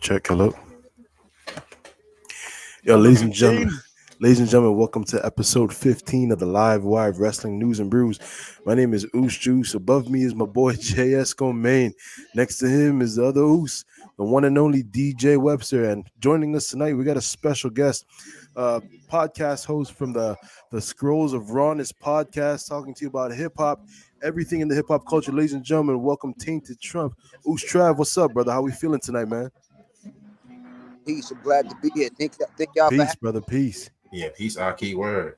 check. Hello. Yo, Number 15. ladies and gentlemen, welcome to episode 15 of the Livewire Wrestling News and Brews. My name is Oos Juice. Above me is my boy JS Main. Next to him is the other Oos, the one and only DJ Webster. And joining us tonight, we got a special guest, podcast host from the Scrolls of Rawness podcast, talking to you about hip hop, everything in the hip hop culture. Ladies and gentlemen, welcome Tainted Trump. Oos Trav, what's up, brother? How we feeling tonight, man? Peace. I'm glad to be here. Thank y'all for Peace, brother. Peace. Yeah, peace, our key word.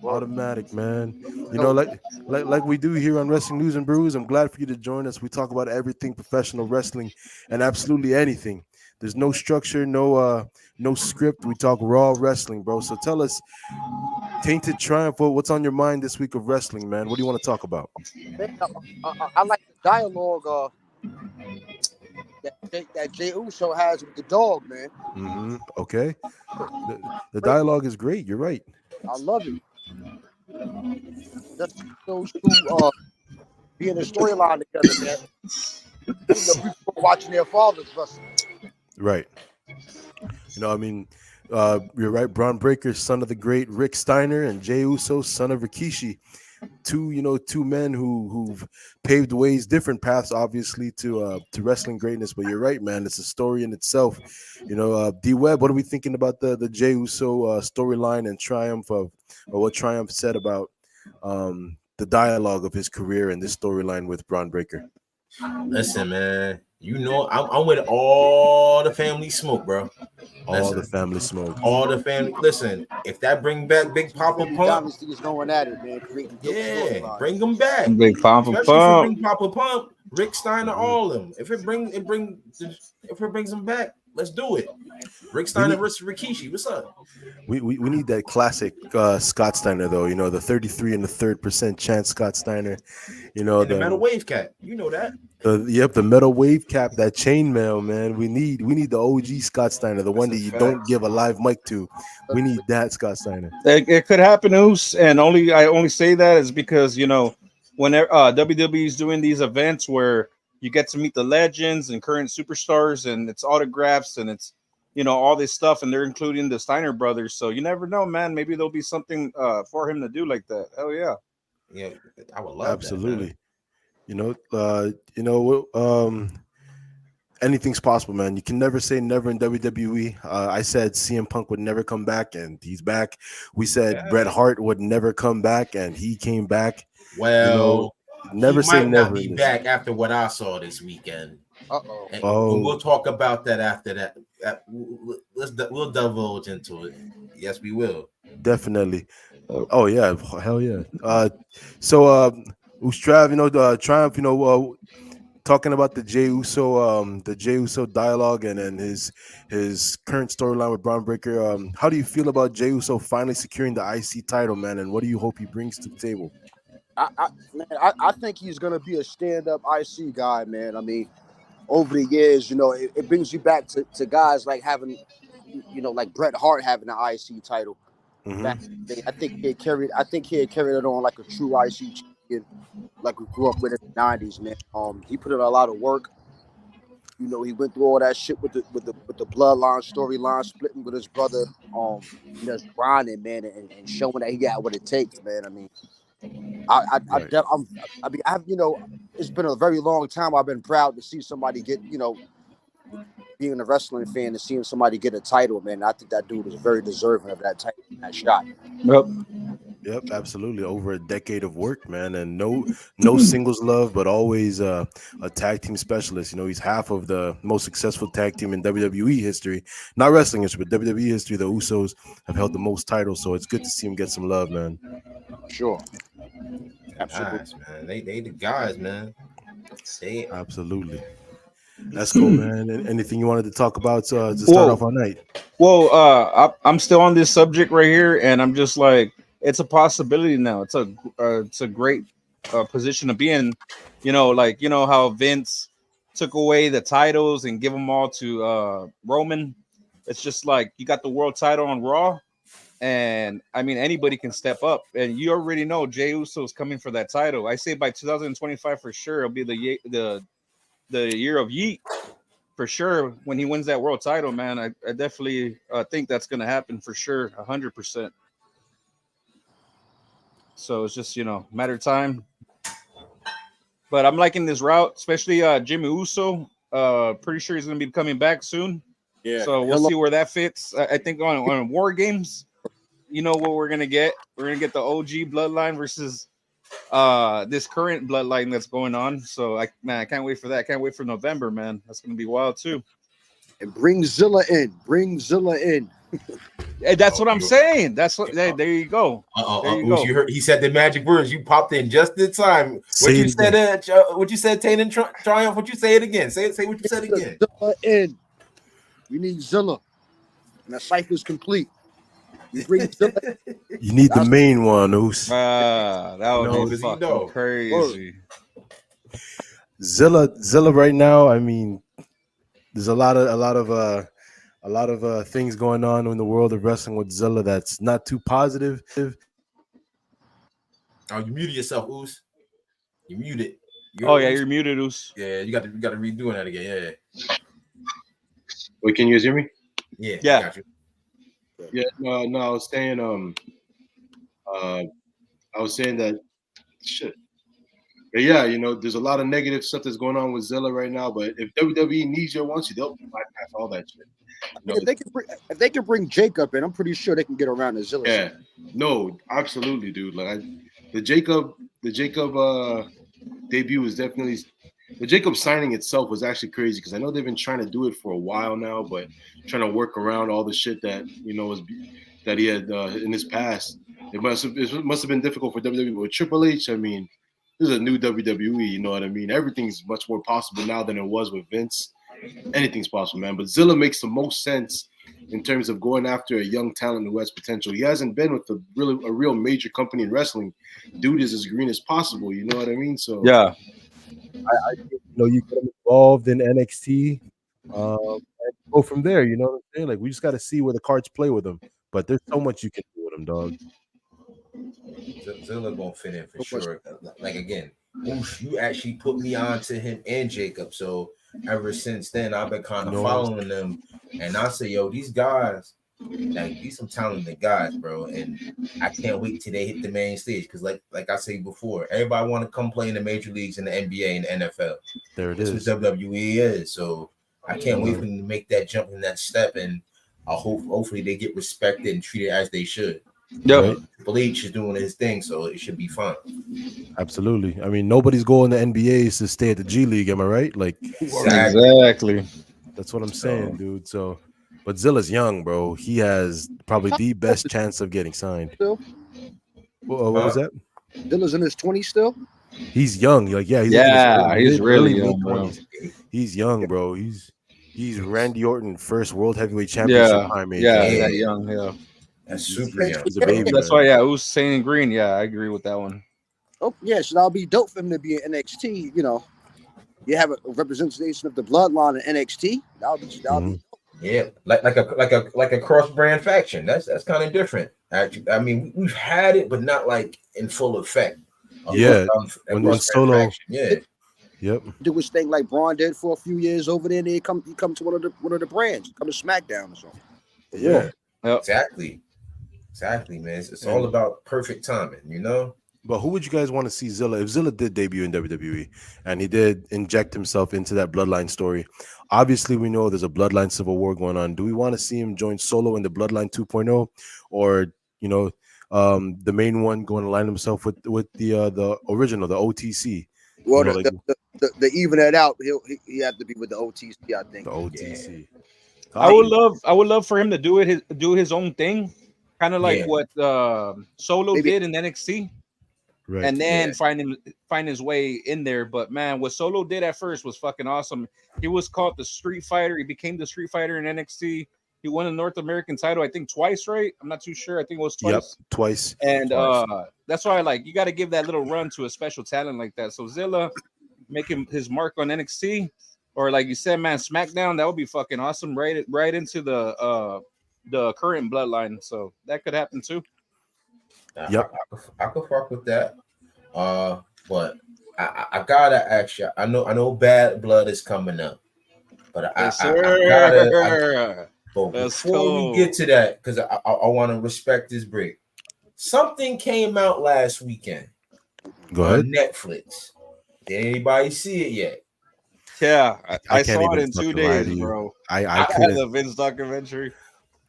Automatic, man. You know, like we do here on Wrestling News and Brews. I'm glad for you to join us. We talk about everything professional wrestling and absolutely anything. There's no structure, no script. We talk raw wrestling, bro. So tell us, Tainted Triumph, what's on your mind this week of wrestling, man? What do you want to talk about? Man, I like the dialogue that Jey Uso has with the dog, man. Mm-hmm. Okay. The dialogue is great. You're right. I love it. That's those two be in a storyline together, man. People watching their fathers wrestle. Right. You know, I mean, you're right. Braun Breaker, son of the great Rick Steiner, and Jey Uso, son of Rikishi. Two men who've paved ways, different paths, obviously, to wrestling greatness. But you're right, man. It's a story in itself. You know, D Web, what are we thinking about the Jey Uso storyline and triumph or what Triumph said about the dialogue of his career and this storyline with Braun Breaker? Listen, man. You know, I'm with all the family smoke, bro. All the family smoke. All the family. Listen, if that bring back Big Papa Pump, Dynasty is going at it, man. yeah, bring them back. Big Papa Especially Pump. if it bring Papa Pump, Rick Steiner, all of them. If it brings them back, let's do it. Rick Steiner versus Rikishi. What's up? We need that classic Scott Steiner, though. You know, the 33 and the 3rd% chance Scott Steiner. You know, and the metal wave cap. You know that. The metal wave cap, that chainmail, man. We need the OG Scott Steiner, the one that you don't give a live mic to. We need that Scott Steiner. It could happen, Oos, and I only say that is because when WWE is doing these events where you get to meet the legends and current superstars, and it's autographs and it's all this stuff, and they're including the Steiner brothers. So you never know, man. Maybe there'll be something for him to do like that. Hell yeah. Yeah, I would love absolutely. That, Anything's possible, man. You can never say never in WWE. I said CM Punk would never come back, and he's back. We said Bret Hart would never come back, and he came back. Well, never say never. Not be back after what I saw this weekend. And Oh, we'll talk about that after that. We'll divulge into it. Yes, we will. definitely. Oh yeah, hell yeah. So Ustrav, Triumph, talking about the Jey Uso dialogue and his current storyline with Braun Breaker. How do you feel about Jey Uso finally securing the IC title, man? And what do you hope he brings to the table? I think he's gonna be a stand-up IC guy, man. I mean, over the years, it brings you back to guys like having, like Bret Hart having the IC title. Mm-hmm. Back in the day. I think he had carried it on like a true IC champion, like we grew up with in the '90s, man. He put in a lot of work. He went through all that shit with the bloodline storyline, splitting with his brother. Just grinding, man, and showing that he got what it takes, man. I mean, it's been a very long time. I've been proud to see somebody get, being a wrestling fan and seeing somebody get a title, man. I think that dude is very deserving of that title, that shot. Yep, absolutely. Over a decade of work, man, and no singles love, but always a tag team specialist. He's half of the most successful tag team in WWE history, not wrestling history, but WWE history. The Usos have held the most titles, so it's good to see him get some love, man. Sure, absolutely, guys, man. They the guys, man. Absolutely. That's cool, man. And anything you wanted to talk about to start off our night? Well, I'm still on this subject right here, and I'm just like, it's a possibility now. It's a great position to be in. How Vince took away the titles and give them all to Roman. It's just like you got the world title on Raw, and I mean anybody can step up. And you already know Jey Uso is coming for that title. I say by 2025 for sure it'll be the year of Yeet for sure when he wins that world title, man, I definitely think that's gonna happen for sure, 100%. So it's just matter of time. But I'm liking this route, especially Jimmy Uso. Pretty sure he's gonna be coming back soon. Yeah, So we'll see where that fits. I think on War Games, you know what we're gonna get. We're gonna get the OG bloodline versus this current bloodline that's going on. So I can't wait for that. I can't wait for November, man. That's gonna be wild too. and bring Zilla in. Bring Zilla in. Hey, that's what I'm saying. That's what. There you go. There you go. You heard he said the magic words. You popped in just in time. What you said? What you said? Taint and Triumph. What you say it again? Say what you said again. Zilla in. We need Zilla. And the cipher's complete. You bring Zilla. You need the main one, Oos. That would be fucking crazy. Zilla right now. I mean, there's a lot of things going on in the world of wrestling with Zilla that's not too positive. Oh, you muted yourself, Oos. You muted. You're muted, Oos. Yeah, you got to redoing that again. Yeah. Wait, can you guys hear me? Yeah. Yeah. I got you. Yeah. No. I was saying. I was saying that shit. But yeah, there's a lot of negative stuff that's going on with Zilla right now. But if WWE needs you or wants you, they'll bypass all that shit. If they can bring Jacob in, I'm pretty sure they can get around the Zilla. Yeah, no, absolutely, dude. Like the Jacob debut was definitely the Jacob signing itself was actually crazy because I know they've been trying to do it for a while now, but trying to work around all the shit that was that he had in his past. It must have been difficult for WWE. But with Triple H, I mean, this is a new WWE. You know what I mean? Everything's much more possible now than it was with Vince. Anything's possible, man. But Zilla makes the most sense in terms of going after a young talent who has potential. He hasn't been with a real major company in wrestling. Dude is as green as possible. You know what I mean? So yeah, I you get him involved in NXT, and go from there. You know what I'm saying? Like we just got to see where the cards play with him. But there's so much you can do with him, dog. Zilla gonna fit in for sure. Like again, you actually put me on to him and Jacob. So ever since then, I've been kind of following them, and I say, yo, these guys, like these some talented guys, bro. And I can't wait till they hit the main stage because, like I said before, everybody want to come play in the major leagues in the NBA and the NFL. There it is. That's what WWE is. So I can't wait for them to make that jump in that step, and I hopefully they get respected and treated as they should. Yeah, Triple H is doing his thing, so it should be fun. Absolutely. I mean, nobody's going to NBA to stay at the G League. Am I right? Like exactly. That's what I'm saying, dude. So, but Zilla's young, bro. He has probably the best chance of getting signed. Still? What was that? Zilla's in his 20s still. He's young. Like, he's really young, bro. He's young, bro. He's Randy Orton, first World Heavyweight Championship time. That young. Yeah, that's super young. He's a baby. That's why. Yeah, Who's saying green? Yeah, I agree with that one. Oh yeah, so that'll be dope for him to be in NXT. You have a representation of the bloodline in NXT. That'll be yeah, like a cross brand faction. That's kind of different. Actually, I mean, we've had it, but not like in full effect. When Solo. Faction. Yeah. Yep. Do his thing like Braun did for a few years over there. And he come to one of the brands. Come to SmackDown or something. Yeah. Exactly, man. It's all about perfect timing, But who would you guys want to see Zilla? If Zilla did debut in WWE and he did inject himself into that bloodline story, obviously we know there's a bloodline civil war going on. Do we want to see him join Solo in the bloodline 2.0, or the main one going to line himself with the original, the OTC? Well, the even it out, he have to be with the OTC, I think. The OTC. Yeah. I would love for him to do his own thing, kind of like what Solo did in NXT. Right. And then find his way in there. But man, what Solo did at first was fucking awesome. He was called the Street Fighter. He became the Street Fighter in NXT. He won a North American title, I think twice, right? I'm not too sure. I think it was twice. Yep, twice. And that's why you got to give that little run to a special talent like that. So Zilla making his mark on NXT, or like you said, man, SmackDown, that would be fucking awesome. Right into the current bloodline. So that could happen too. Yep, I could fuck with that. But I gotta ask you. I know Bad Blood is coming up. But Yes, I gotta. sir. But Let's before we go. get to that, because I want to respect this break. Something came out last weekend Go ahead. on Netflix. Did anybody see it yet? Yeah, I I can't saw it even in 2 fucking lie to days, you. bro. I couldn't. The Vince documentary.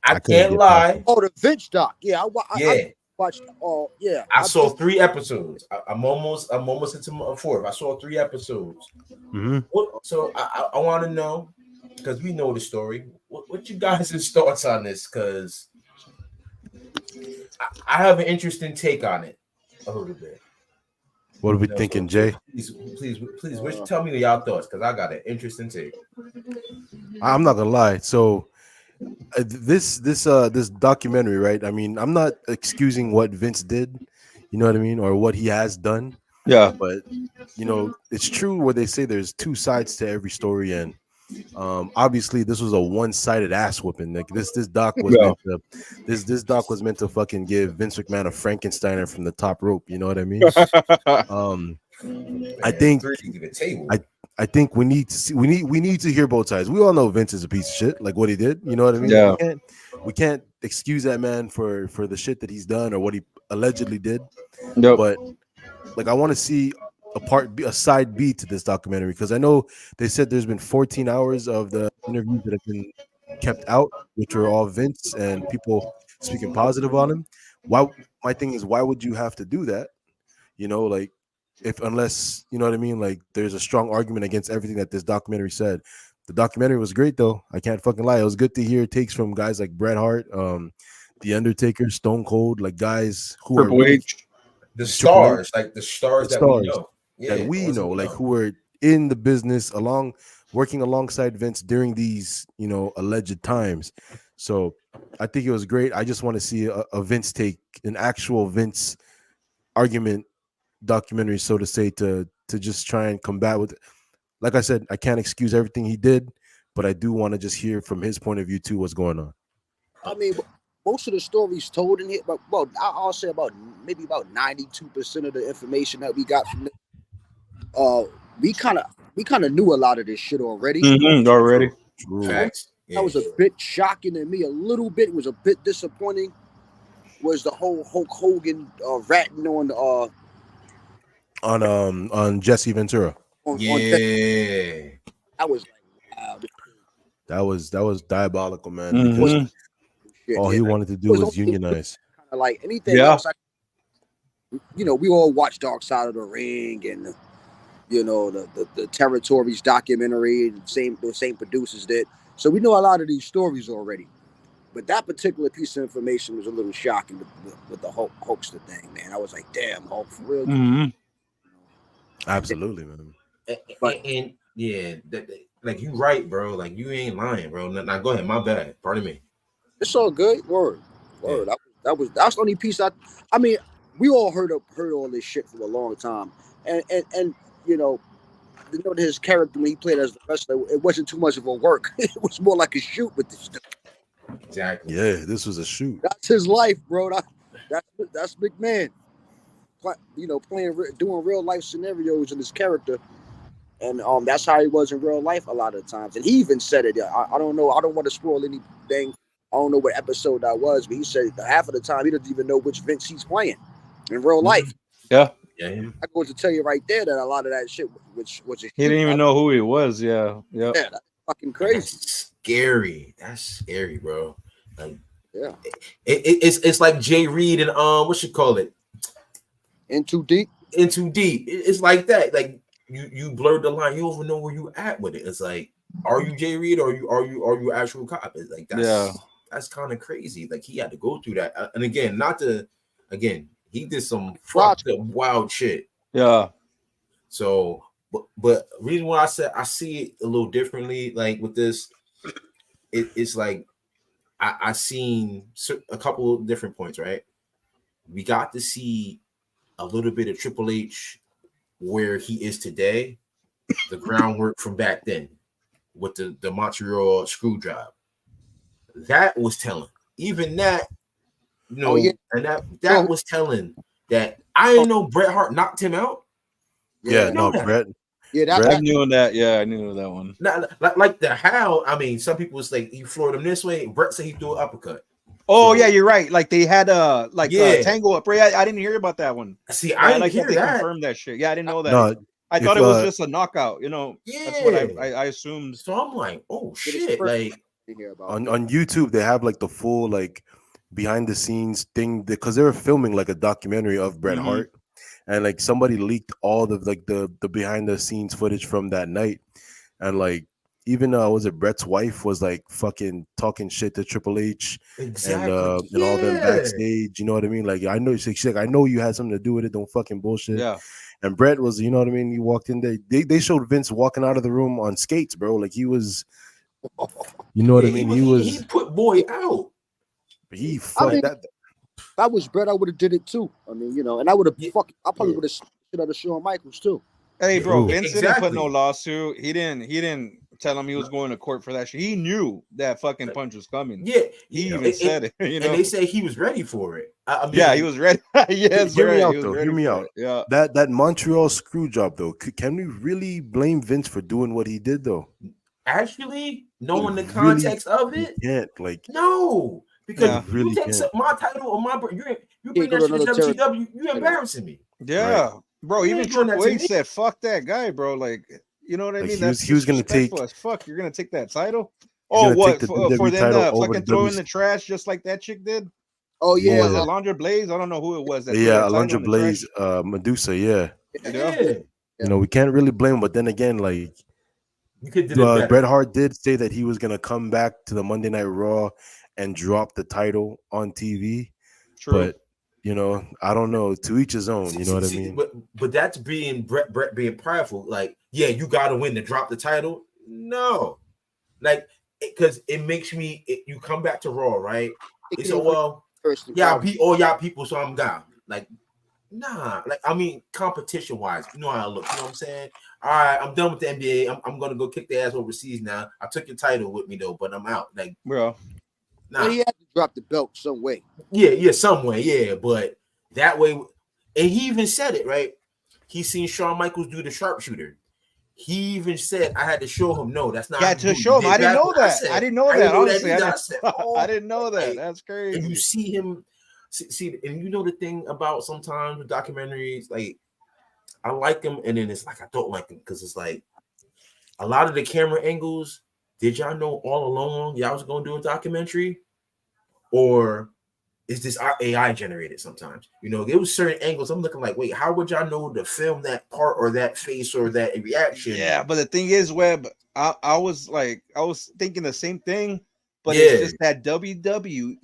I I couldn't can't get past lie. it. Oh, the Vince doc. Yeah, I Yeah, watched. Oh, yeah. I saw 3 episodes. I'm almost into my fourth. I saw 3 episodes. Mm-hmm. So I want to know, because we know the story. What you guys' thoughts on this? Because I have an interesting take on it a little bit. What are we You know, thinking, so Jay? please, tell me y'all thoughts, because I got an interesting take. I'm not gonna lie. So this documentary, right? I mean, I'm not excusing what Vince did, you know what I mean, or what he has done, Yeah. but it's true where they say there's two sides to every story, and obviously this was a one-sided ass whooping. Like this doc was Yeah. meant to this doc was meant to fucking give Vince McMahon a Frankensteiner from the top rope, you know what I mean? um I Man, think 3 to the table. I think we need to see we need to hear both sides. We all know Vince is a piece of shit, like what he did. You know what I mean? Yeah. We can't excuse that man for the shit that he's done or what he allegedly did. Yep. But like I want to see a side B to this documentary, because I know they said there's been 14 hours of the interviews that have been kept out, which are all Vince and people speaking positive on him. Why? My thing is, why would you have to do that? Like if unless you know what I mean, like there's a strong argument against everything that this documentary said. The documentary was great though. I can't fucking lie. It was good to hear takes from guys like Bret Hart, The Undertaker, Stone Cold, like guys who are Triple really H. The Triple H, stars, like the stars the that we stars know. Yeah, that the we ones that know, we like know. who were in the business working alongside Vince during these, alleged times. So I think it was great. I just want to see a Vince take, an actual Vince argument documentary, so to say, to just try and combat with. Like I said, I can't excuse everything he did, but I do want to just hear from his point of view too what's going on. I mean, most of the stories told in here, but well, I'll say maybe about 92% of the information that we got from this. We kind of knew a lot of this shit already. Already. True. Facts. Yeah. That was a bit shocking to me. A little bit. It was a bit disappointing. Was the whole Hulk Hogan ratting on Jesse Ventura. on Yeah. I was like, wow, That was diabolical, man. Mhm. Because shit. all he wanted to do was unionize. Kind of like anything Yeah. else. We all watch Dark Side of the Ring and the Territories documentary. The same producers did, so we know a lot of these stories already. But that particular piece of information was a little shocking with the Hulkster thing, man. I was like, damn, Hulk, for real. Mm-hmm. Absolutely, man. And yeah, like you right, bro. Like you ain't lying, bro. Now go ahead. My bad. Pardon me. It's all good. Word. Yeah. That's the only piece I mean, we all heard all this shit for a long time. And his character when he played as the wrestler, it wasn't too much of a work. It was more like a shoot with this stuff. Exactly. Yeah, this was a shoot. That's his life, bro. That's McMahon. Doing real life scenarios in his character. And that's how he was in real life a lot of times. And he even said it. I don't know. I don't want to spoil anything. I don't know what episode that was, but he said that half of the time he doesn't even know which Vince he's playing in real life. Yeah. Yeah. I go to tell you right there that a lot of that shit, which was He didn't even know who he was. Yeah. Yep. Yeah, that's fucking crazy. That's scary. That's scary, bro. Like, yeah. It's like Jay Reed and what you call it? In Too Deep. In Too Deep. It's like that. Like you blurred the line. You don't even know where you at with it. It's like, are you Jay Reed or are you actual cop? It's like that's kind of crazy. Like he had to go through that. And again, he did some fucked up wild shit. Yeah. So, but reason why I said I see it a little differently, like with this, it's like I seen a couple of different points. Right, we got to see a little bit of Triple H where he is today, the groundwork from back then with the Montreal screw job. That was telling. Even that, and that was telling that I didn't know Bret Hart knocked him out. Yeah, no, that. Yeah, Brett- I knew that. Yeah, I knew that one. Not like the how. I mean, some people was like he floored him this way. Brett said he threw an uppercut. Oh So- yeah, you're right. Like they had Yeah. tangle up. Right? I didn't hear about that one. See, Yeah, I I didn't like hear that they that. confirmed that shit. Yeah, I didn't know that. No, I if, thought it was just a knockout. You know, that's what Yeah. I assumed. So I'm like, oh It is shit, first- like to hear about on YouTube they have like the full like behind the scenes thing because they were filming like a documentary of Bret Mhm. Hart, and like somebody leaked all the like the behind the scenes footage from that night, and like even was it Bret's wife was like fucking talking shit to Triple H exactly. and all them Yeah. backstage. You know what I mean? Like I know she's like I know you had something to do with it. Don't fucking bullshit. Yeah. And Brett was, you know what I mean? He walked in there. They showed Vince walking out of the room on skates, bro. Like he was, you know what I Yeah, mean? he put boy out. He fucked mean- that. If I was Brett, I would have did it too. I mean, you know, and I would have Yeah. I probably would have shit out of Shawn Michaels too. Hey, bro, Ooh. Vince didn't put no Exactly. lawsuit. He didn't tell him he was going to court for that shit. He knew that fucking punch was coming. Yeah, He yeah, even said it. You know. and they say he was ready for it. I mean, Yeah, he was ready. Yes, Hear me right. out, He was though. ready Hear me for out. it. Yeah. That Montreal screw job though. Can we really blame Vince for doing what he did though? Actually, knowing the Really context of You it, can't like. no, because Yeah. you Really take can't. my title or my you bring go that to shit to another WCW, you embarrassing me. Yeah. Bro, You even ain't doing that Triple to H me. said, fuck that guy, bro. Like, you know what I Like, mean? he was- That's he was gonna disrespectful take- as fuck. You're gonna take that title? He's Oh, gonna what? take the For WWE them title to over fucking the throw in WC the trash just like that chick did? Oh yeah, Was it Yeah. Alundra Blaze? I don't know who it was that threw Yeah, that title Alundra in the Blaze, trash. Medusa. Yeah, Yeah. you know we can't really blame him. But then again, like You could do it better. Bret Hart did say that he was gonna come back to the Monday Night Raw and drop the title on TV. True. But you know, I don't know. To each his own. You know what I mean? But that's being Brett being prideful. Like, yeah, you got to win to drop the title. No, like because it makes me. You come back to Raw, right? They say, well, yeah, I beat all y'all people, so I'm gone. Like, nah. Like, I mean, competition wise, you know how I look. You know what I'm saying? All right, I'm done with the NBA. I'm gonna go kick the ass overseas now. I took your title with me though, but I'm out. Like, Bro. nah. But he had to drop the belt some way. Yeah, some way, yeah, but that way, and he even said it, right? He seen Shawn Michaels do the sharpshooter. He even said, I had to show him, no, that's not Yeah, how you to do it. show him. You I did didn't know backwards. that. said, I didn't know that. didn't know Honestly, either. I said, I didn't know that. like, That's and you crazy. see him, see, and you know the thing about sometimes with documentaries, like, I like them, and then it's like, I don't like them, because it's like, a lot of the camera angles, did y'all know all along y'all was going to do a documentary? Or is this AI generated sometimes? You know, there was certain angles I'm looking like, wait, how would y'all know to film that part or that face or that reaction? Yeah, but the thing is, Webb, I was thinking the same thing, but Yeah. it's just that WWF,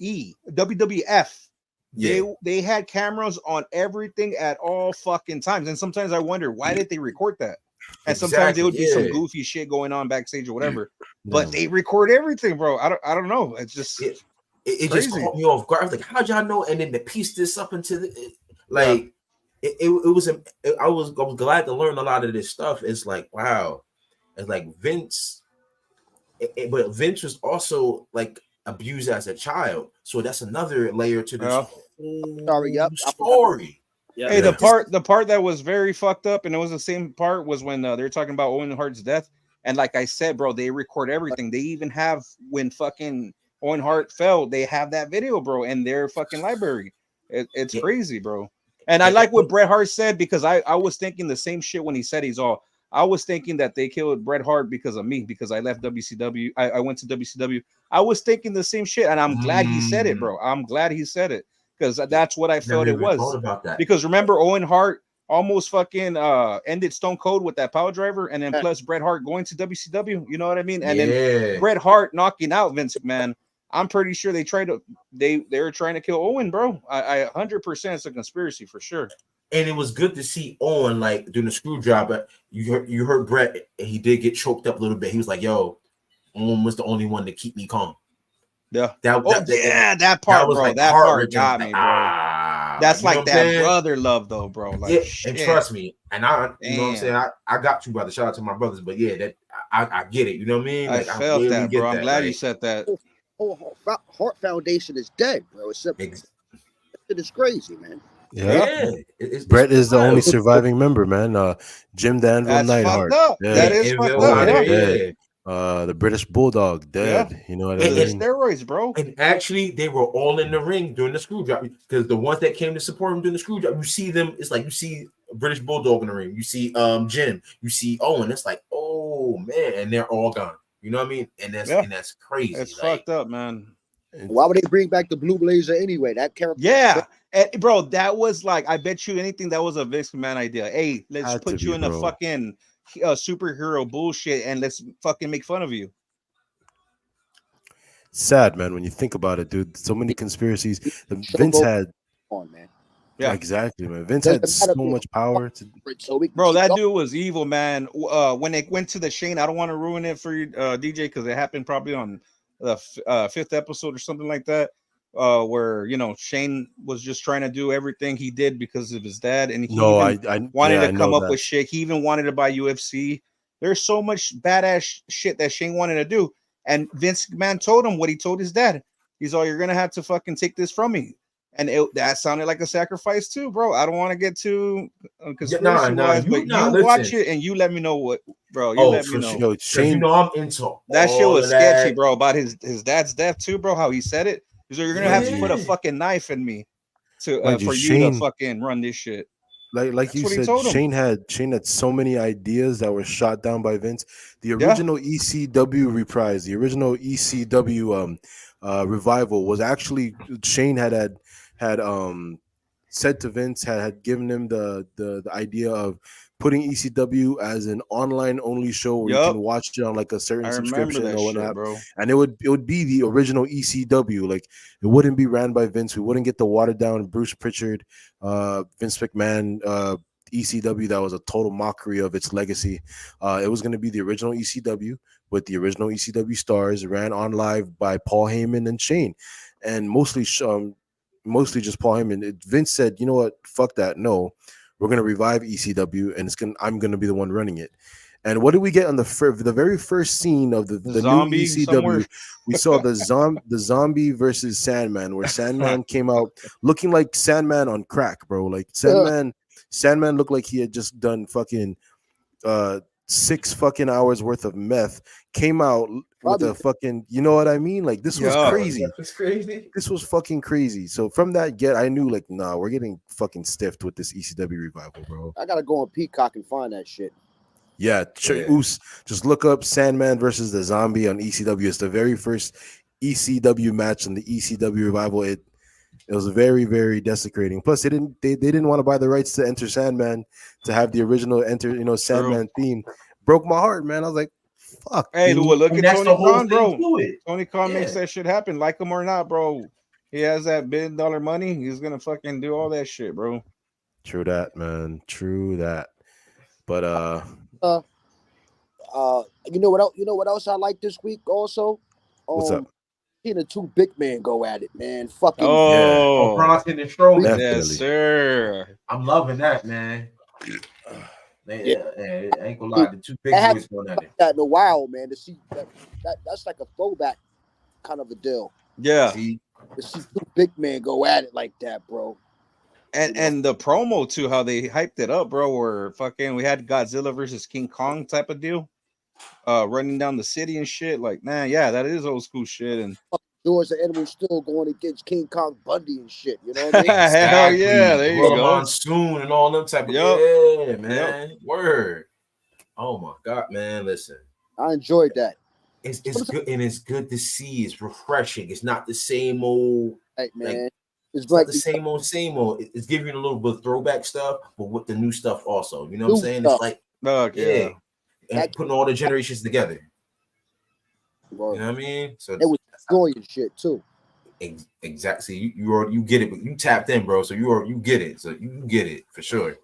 Yeah. they had cameras on everything at all fucking times. And sometimes I wonder why did they record that? And sometimes there would be some yeah. goofy shit going on backstage or whatever. Yeah. But they record everything, bro. I don't know. It's just Yeah. It just crazy. caught me off guard. I was like, how'd y'all know? And then to piece this up into the like it was I was glad to learn a lot of this stuff. It's like, wow. It's like Vince, but Vince was also like abused as a child. So that's another layer to this whole story. Yeah. Hey, the part that was very fucked up, and it was the same part, was when they're talking about Owen Hart's death. And like I said, bro, they record everything. They even have when fucking Owen Hart fell, they have that video, bro, in their fucking library. It's crazy, bro. And I like what Bret Hart said, because I was thinking the same shit when he said I was thinking that they killed Bret Hart because of me, because I left WCW. I went to WCW. I was thinking the same shit, and I'm glad he said it, bro. I'm glad he said it, because that's what I felt it was. About that. Because remember, Owen Hart almost fucking ended Stone Cold with that power driver, and then plus Bret Hart going to WCW. You know what I mean? And then Bret Hart knocking out Vince McMahon. I'm pretty sure they were trying to kill Owen, bro. I 100% it's a conspiracy for sure. And it was good to see Owen like doing the screw job. But you heard Bret, and he did get choked up a little bit. He was like, "Yo, Owen was the only one to keep me calm." Yeah, that part, was bro. like That part got me, like, bro. That's like that brother love, though, bro. Like, yeah, shit. and trust me, and you know what I'm saying. I got you, brother. Shout out to my brothers, but yeah, that I get it. You know what I mean? Like, I felt that, bro. I'm glad you said that. Heart Foundation is dead, bro. Except it is crazy, man. Yeah. Yeah. Brett is the only wild. surviving member, man. Jim Danville That's fucked Neidhart, up. That dead. is And fucked Bill up. Owen, Yeah. Nighter, dead. yeah. The British Bulldog, Yeah. dead. You know what I Because of mean? steroids, bro. And actually, they were all in the ring during the screw drop because the ones that came to support him during the screw drop, you see them. It's like you see a British Bulldog in the ring. You see Jim. You see Owen. It's like, oh man, and they're all gone. You know what I mean? Yeah. And that's crazy. It's Like, fucked up, man. Why would they bring back the Blue Blazer anyway? That character. Yeah. And, bro, that was like, I bet you anything that was a Vince McMahon idea. Hey, let's Had to put be, you in the bro. fucking superhero bullshit and let's fucking make fun of you. Sad, man, when you think about it, dude. So many conspiracies. Vince Showboat had on, man. Yeah. exactly, man. Vince Doesn't had matter so if much power to. So we can Bro, keep that going. dude was evil, man. When it went to the Shane, I don't want to ruin it for you, DJ, because it happened probably on the fifth episode or something like that, where Shane was just trying to do everything he did because of his dad, and he No, even wanted I to know come up that. with shit. He even wanted to buy UFC. There's so much badass shit that Shane wanted to do, and Vince McMahon told him what he told his dad. He's all, you're gonna have to fucking take this from me. And that sounded like a sacrifice too, bro. I don't want to get too conspiracy wise, but you watch it and you let me know what, bro. You let me know. Yo, Shane, I'm into That shit all was of sketchy, that. bro. About his dad's death too, bro. How he said it. He's like, you're gonna have to put a fucking knife in me to mind you, for you to Shane, fucking run this shit. like That's you what he said, told him. Shane had so many ideas that were shot down by Vince. The Yeah. original ECW reprise, the original ECW revival was actually Shane had said to Vince, had given him the idea of putting ECW as an online only show where you Yup. can watch it on like a certain I remember subscription that or shit, whatnot. bro. And it would be the original ECW. Like it wouldn't be ran by Vince. We wouldn't get the watered down Bruce Pritchard, Vince McMahon ECW that was a total mockery of its legacy. It was going to be the original ECW with the original ECW stars, ran on live by Paul Heyman and Shane, and mostly just Paul Heyman. Vince said, "You know what? Fuck that. No, we're going to revive ECW, and I'm going to be the one running it." And what did we get on the very first scene of the new zombie ECW? somewhere. We saw the zombie versus Sandman, where Sandman came out looking like Sandman on crack, bro. Like Sandman looked like he had just done fucking 6 fucking hours worth of meth. Came out with Probably. a fucking, you know what I mean? Like this was Yeah. crazy. It's crazy. This was fucking crazy. So from that I knew like, nah, we're getting fucking stiffed with this ECW revival, bro. I gotta go on Peacock and find that shit. Yeah, Oos, just look up Sandman versus the Zombie on ECW. It's the very first ECW match in the ECW revival. It was very, very desecrating. Plus, they didn't want to buy the rights to Enter Sandman to have the original Sandman theme. Broke my heart, man. I was like, fuck. Hey, dude. look And at that's Tony the whole Khan, bro. thing to it. Tony Khan makes Yeah. that shit happen, like him or not, bro. He has that $1 billion money. He's gonna fucking do all that shit, bro. True that, man. True that. But You know what else? You know what else I like this week also? what's up? Seeing the two big men go at it, man. Fucking Oh, Bronson and Strowman. Definitely. yes, sir. I'm loving that, man. Yeah. I ain't gonna lie, the two big I haven't boys going at it. that in a while, man. To see that's like a throwback kind of a deal. Yeah. See, To see two big men go at it like that, bro. And the promo too, how they hyped it up, bro. Where fucking we had Godzilla versus King Kong type of deal, running down the city and shit. Like, man, yeah, that is old school shit. And Doors the animal still going against King Kong Bundy and shit. You know what I mean? hell yeah, there you Gorilla go. Monsoon and all them type of Yup. yeah, man. Word. Oh my god, man. Listen. I enjoyed that. It's good and it's good to see. It's refreshing. It's not the same old, Hey, man. it's It's not like the same old. It's giving you a little bit of throwback stuff, but with the new stuff also. You know what New I'm saying? stuff. It's like Yeah. and putting all the generations together. bro. You know what I mean? So It was enjoying shit too. exactly. You get it, but you tapped in, bro. So you get it. So you get it for sure,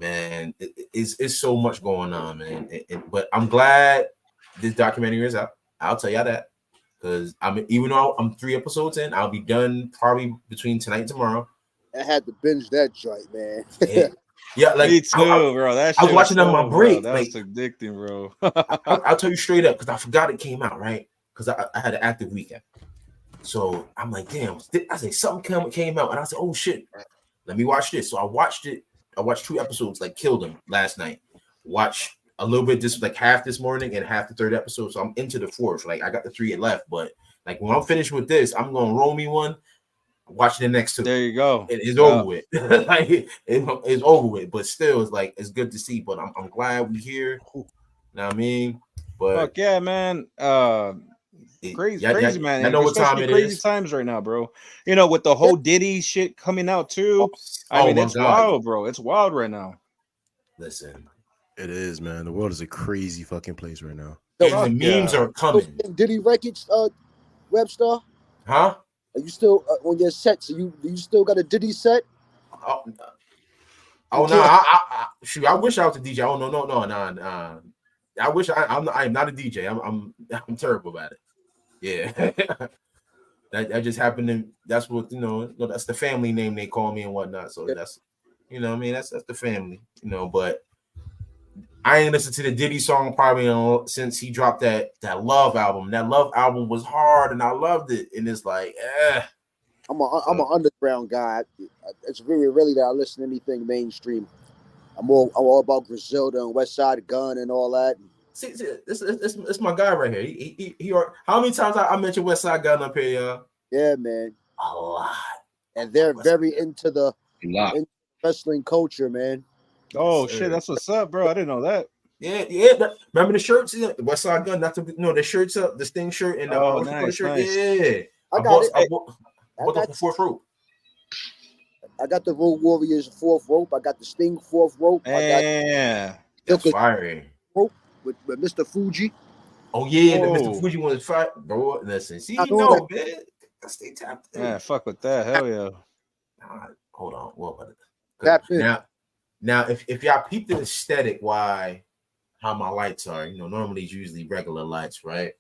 man. It's so much going on, man. But I'm glad this documentary is out. I'll tell y'all that because even though I'm 3 episodes in, I'll be done probably between tonight and tomorrow. I had to binge that joint, man. Yeah, like Me too, bro. That I was shit watching on my cool, break, bro. That's like- addicting, bro. I'll tell you straight up because I forgot it came out, right? Because I had an active weekend. So I'm like, damn, I say something came out, and I said, oh shit. let me watch this. So I watched it. I watched 2 episodes, like killed them last night. Watch a little bit this like half this morning and half the 3rd episode. So I'm into the 4th. Like I got the 3 left, but like when I'm finished with this, I'm gonna roll me one. Watch the next 2. There you go. It's over with. Like it's over with. But still, it's like it's good to see. But I'm glad we here. Know what I mean? But fuck yeah, man. Crazy, man. I know what time it crazy is. Times right now, bro. You know, with the whole Diddy shit coming out too. I mean, it's wild, bro. It's wild right now. Listen, it is, man. The world is a crazy fucking place right now. And the memes are coming. Diddy Records, Webster? Huh? Are you still on your set? So you still got a Diddy set? Oh no! Shoot, I wish I was a DJ. Oh no! I wish I'm not a DJ. I'm terrible about it. Yeah, that just happened. And that's what that's the family name they call me and whatnot. So that's what I mean. That's the family. But I ain't listened to the Diddy song probably since he dropped that Love album. That Love album was hard and I loved it. And it's like, I'm an underground guy. It's very rarely that I listen to anything mainstream. I'm all about Griselda and West Side Gun and all that. See, it's my guy right here. He how many times I mentioned West Side Gun up here, y'all? Yeah, man. A lot. And they're very into the wrestling culture, man. Oh shit, that's what's up, bro. I didn't know that. Yeah. Remember the shirts? West Side Gun, not the shirts up, the Sting shirt and the nice, shirt. Nice. Yeah. I got it. I bought the 4th rope. I got the Road Warriors 4th rope. I got the Sting 4th rope. Yeah. That's fire. Rope with Mr. Fuji. Oh yeah, the Mr. Fuji one is fire, bro. Listen, see, man. I stay tapped in. Yeah, fuck with that. Hell yeah. Hold on. Well, now, if y'all peep the aesthetic, how my lights are, normally it's usually regular lights, right?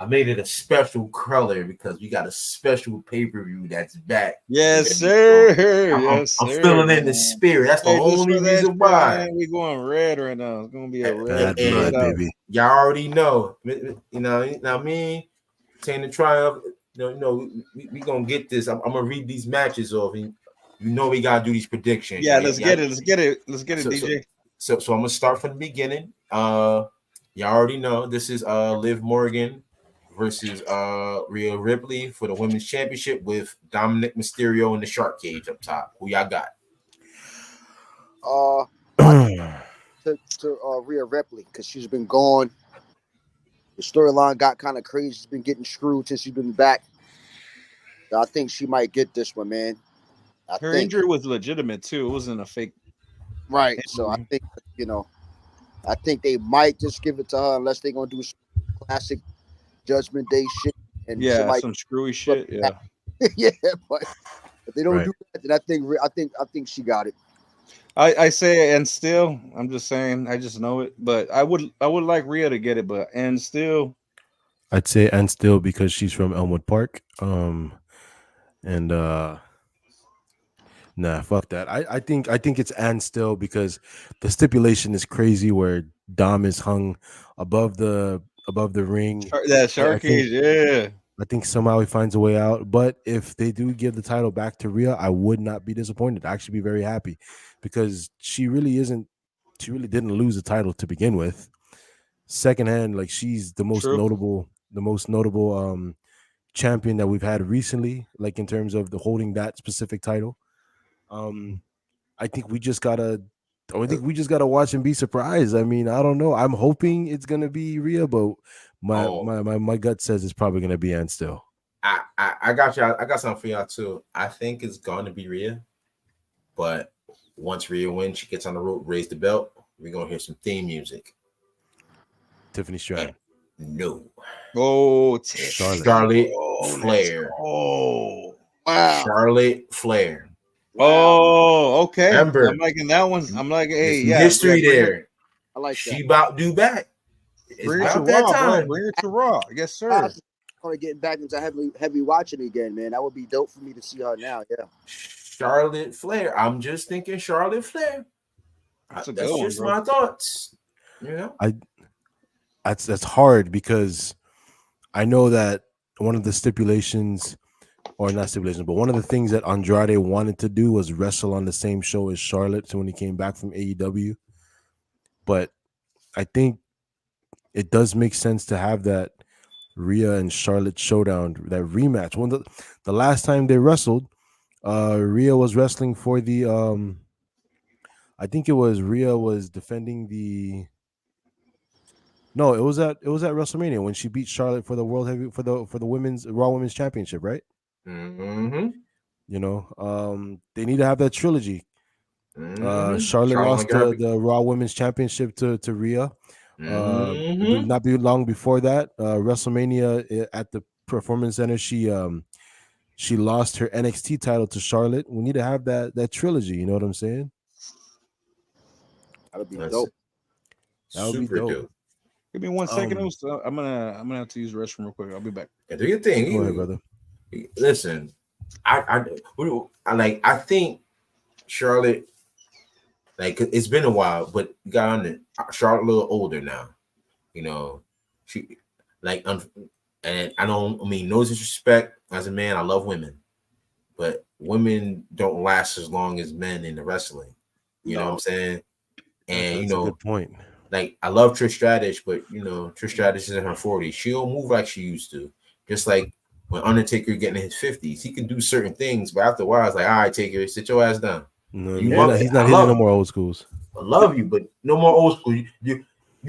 I made it a special color because we got a special pay-per-view that's back. Yes, sir. I'm feeling in the spirit. That's the only reason why. We going red right now. It's gonna be a red blood, baby. Y'all already know. Now me, Tainted Triumph. We gonna get this. I'm gonna read these matches off. And we gotta do these predictions. Yeah, let's get it, DJ. So I'm gonna start from the beginning. Y'all already know this is Liv Morgan versus Rhea Ripley for the women's championship with Dominic Mysterio in the shark cage up top. Who y'all got? To Rhea Ripley because she's been gone. The storyline got kind of crazy. She's been getting screwed since she's been back. So I think she might get this one, man. Her injury was legitimate too. It wasn't a fake. Right. So I think I think they might just give it to her unless they're gonna do some classic Judgment Day shit. And some screwy shit. Yeah. Yeah, but if they don't do that, then I think she got it. I say and still, I'm just saying, I just know it, but I would like Rhea to get it, but and still, I'd say and still because she's from Elmwood Park, nah, fuck that. I think it's and still because the stipulation is crazy where Dom is hung above the ring. That shark cage, yeah. I think somehow he finds a way out. But if they do give the title back to Rhea, I would not be disappointed. I'd actually be very happy because she really didn't lose the title to begin with. Secondhand, like she's the most notable champion that we've had recently, like in terms of the holding that specific title. I think we just gotta watch and be surprised. I mean, I don't know. I'm hoping it's gonna be Rhea, but my gut says it's probably gonna be Ann still. I got y'all. I got something for y'all too. I think it's gonna be Rhea, but once Rhea wins, she gets on the rope, raise the belt. We're gonna hear some theme music. Tiffany Stratton. No. Oh, Charlotte Flair. Oh, wow. Charlotte Flair. Oh, okay. Remember, I'm liking that one. I'm like, hey, yeah, history there. I like that. She about due back. Bring it to Raw, bro. Bring it to Raw. Yes, sir. Started getting back into heavy watching again, man. That would be dope for me to see her now. Yeah. Charlotte Flair. I'm just thinking Charlotte Flair. That's just my thoughts. That's hard because I know that one of the stipulations or not stipulation, but one of the things that Andrade wanted to do was wrestle on the same show as Charlotte. So when he came back from AEW, but I think it does make sense to have that Rhea and Charlotte showdown, that rematch. When the last time they wrestled, Rhea was wrestling for the I think it was Rhea was defending the. No, it was at WrestleMania when she beat Charlotte for the world heavy for the women's Raw Women's Championship, right? Mm-hmm. They need to have that trilogy. Mm-hmm. Charlotte Charlotte lost and Garbage. the Raw Women's Championship to Rhea. Mm-hmm. Not be long before that, WrestleMania at the Performance Center, she lost her NXT title to Charlotte. We need to have that trilogy. You know what I'm saying? That would be That's dope. That would be super dope. dope. Give me 1 second. Um, I'm gonna have to use the restroom real quick. I'll be back. Yeah, do your thing. Go ahead, brother. Listen, I think Charlotte, like, it's been a while, but you got on it. Charlotte a little older now. You know, she like, and I mean, no disrespect. As a man, I love women, but women don't last as long as men in the wrestling. You know what I'm No, saying? And That's a good point. like, I love Trish Stratus, but Trish Stratus is in her 40s. She don't move like she used to. Just like when Undertaker getting in his 50s, he can do certain things, but after a while, it's like, all right, Taker, sit your ass down. No, You yeah, want? he's not I hitting love no you. more old schools. I love you, but no more old school. You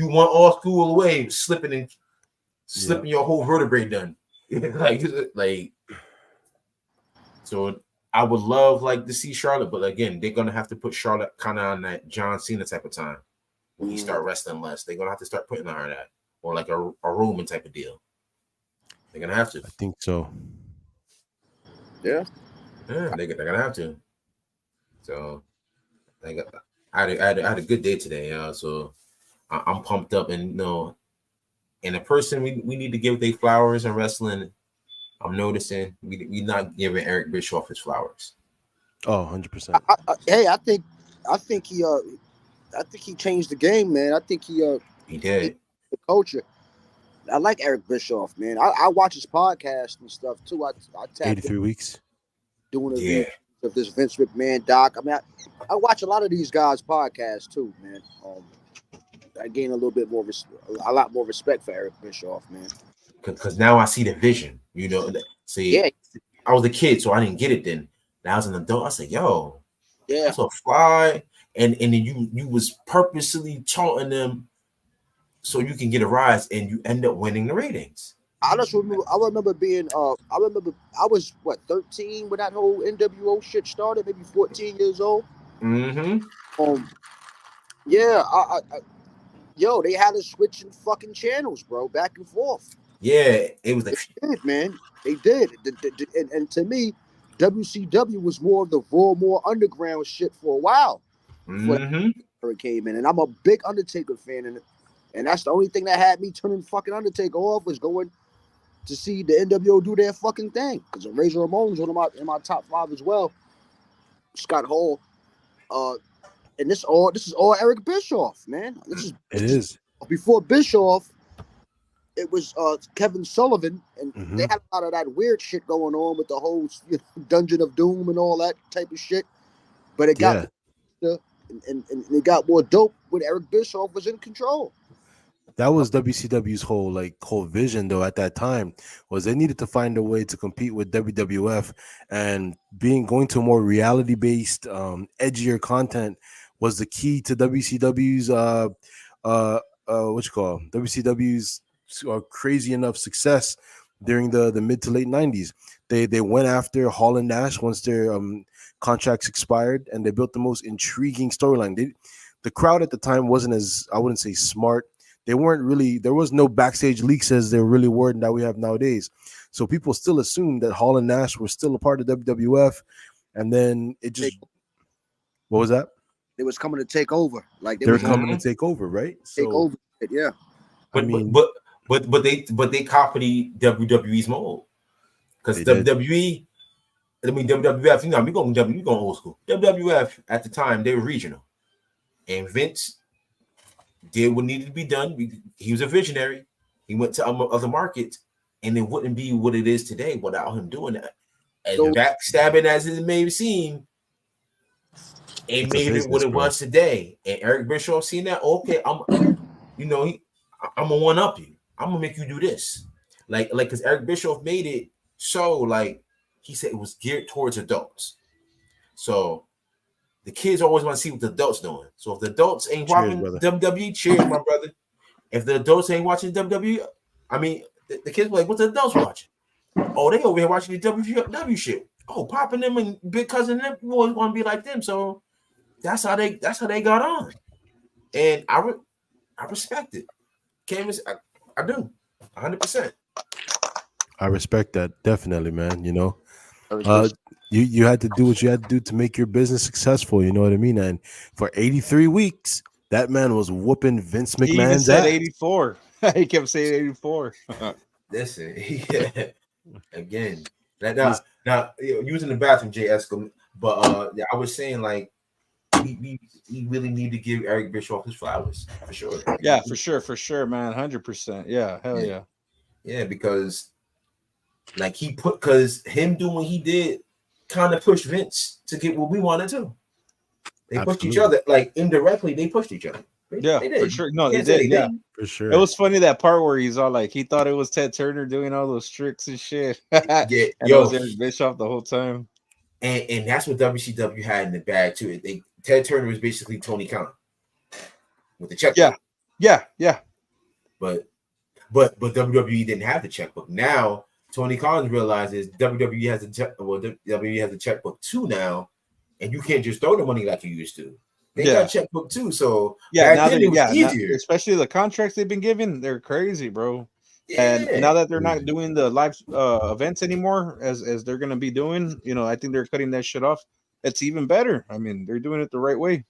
want all school away, slipping your whole vertebrae done. like. So I would love to see Charlotte, but again, they're gonna have to put Charlotte kind of on that John Cena type of time when he start wrestling less. They're gonna have to start putting her that, or like a Roman type of deal. They're gonna have to. I think so. yeah. Yeah, they're gonna have to. So I had a good day today, so I'm pumped up, and and a person we need to give their flowers in wrestling. I'm noticing we not giving Eric Bischoff his flowers. Oh, 100%. Hey, I think he changed the game, man. I think He he did. the culture. I like Eric Bischoff, man. I watch his podcast and stuff too. I tap in 83 weeks. doing a Yeah. review of this Vince McMahon doc. I mean, I watch a lot of these guys' podcasts too, man. I gain a lot more respect for Eric Bischoff, man. Because now I see the vision. See, Yeah, I was a kid, so I didn't get it then. Now as an adult, I said, "Yo, yeah. that's a fly," and then you was purposely taunting them so you can get a rise, and you end up winning the ratings. I remember being. I was 13 when that whole NWO shit started. Maybe 14 years old. Mm-hmm. Yeah. Yo, they had us switching fucking channels, bro, back and forth. Yeah, it was like, They did, man. They did. And to me, WCW was more of the raw, more underground shit for a while before that came in. And I'm a big Undertaker fan, and that's the only thing that had me turning fucking Undertaker off was going to see the NWO do their fucking thing. Because Razor Ramon's one of my top 5 as well. Scott Hall, and this is all Eric Bischoff, man. It is. Before Bischoff. It was Kevin Sullivan, and Mm-hmm. they had a lot of that weird shit going on with the whole Dungeon of Doom and all that type of shit. But it got and it got more dope when Eric Bischoff was in control. That was WCW's whole vision though at that time, was they needed to find a way to compete with WWF, and going to a more reality based, edgier content was the key to WCW's WCW's crazy enough success during the mid to late 90s. They went after Hall and Nash once their contracts expired, and they built the most intriguing storyline. The crowd at the time wasn't as, I wouldn't say smart. They weren't really, there was no backstage leaks as there really were that we have nowadays. So people still assumed that Hall and Nash were still a part of WWF, and then it just, what was that? They was coming to take over, like they were coming to take over, right? Take over, yeah. But they copied WWE's mold, because WWE. I mean, WWF. We going old school. WWF at the time, they were regional, and Vince did what needed to be done. He was a visionary. He went to other markets, and it wouldn't be what it is today without him doing that. as So backstabbing as it may seem, it It's a made it what business, it bro. was today. And Eric Bischoff seen that. Okay, I'm gonna one up you. I'm gonna make you do this. Like, because Eric Bischoff made it so like he said it was geared towards adults. So the kids always want to see what the adults doing. So if the adults ain't Cheers, watching brother. WWE, cheers, my brother. If the adults ain't watching WWE, I mean, the kids were like, "What's the adults watching?" Oh, they over here watching the WW shit. Oh, popping them and big cousin them boys want to be like them. So that's how they got on. And I respect it. Canvas, I do, 100%. I respect that definitely, man. Eric Uh, Bischoff, you had to do what you had to do to make your business successful. You know what I mean? And for 83 weeks, that man was whooping Vince He even McMahon's said ass. 84. He kept saying 84. Listen, yeah, again, Listen, now using the bathroom, Jay Escom, but yeah, I was saying like we really need to give Eric Bischoff his flowers for sure. Yeah, for sure, man. 100%. Yeah, hell yeah. Yeah, because like because him doing what he did kind of pushed Vince to get what we wanted to. They pushed each Absolutely. other, like indirectly, they pushed each other. Yeah, They did. for sure. No, they Can't say did. Yeah. anything. for sure. It was funny that part where he's all like, he thought it was Ted Turner doing all those tricks and shit. And Yeah, it was Eric Bischoff the whole time. and that's what WCW had in the bag too. Ted Turner was basically Tony Khan with the checkbook. Yeah. But WWE didn't have the checkbook. Now Tony Khan realizes WWE has WWE has a checkbook too now, and you can't just throw the money like you used to. They got a checkbook too, so Yeah, back then it was easier. especially the contracts they've been given, they're crazy, bro. Yeah. And now that they're not doing the live events anymore, as they're gonna be doing, I think they're cutting that shit off. It's even better. I mean, they're doing it the right way.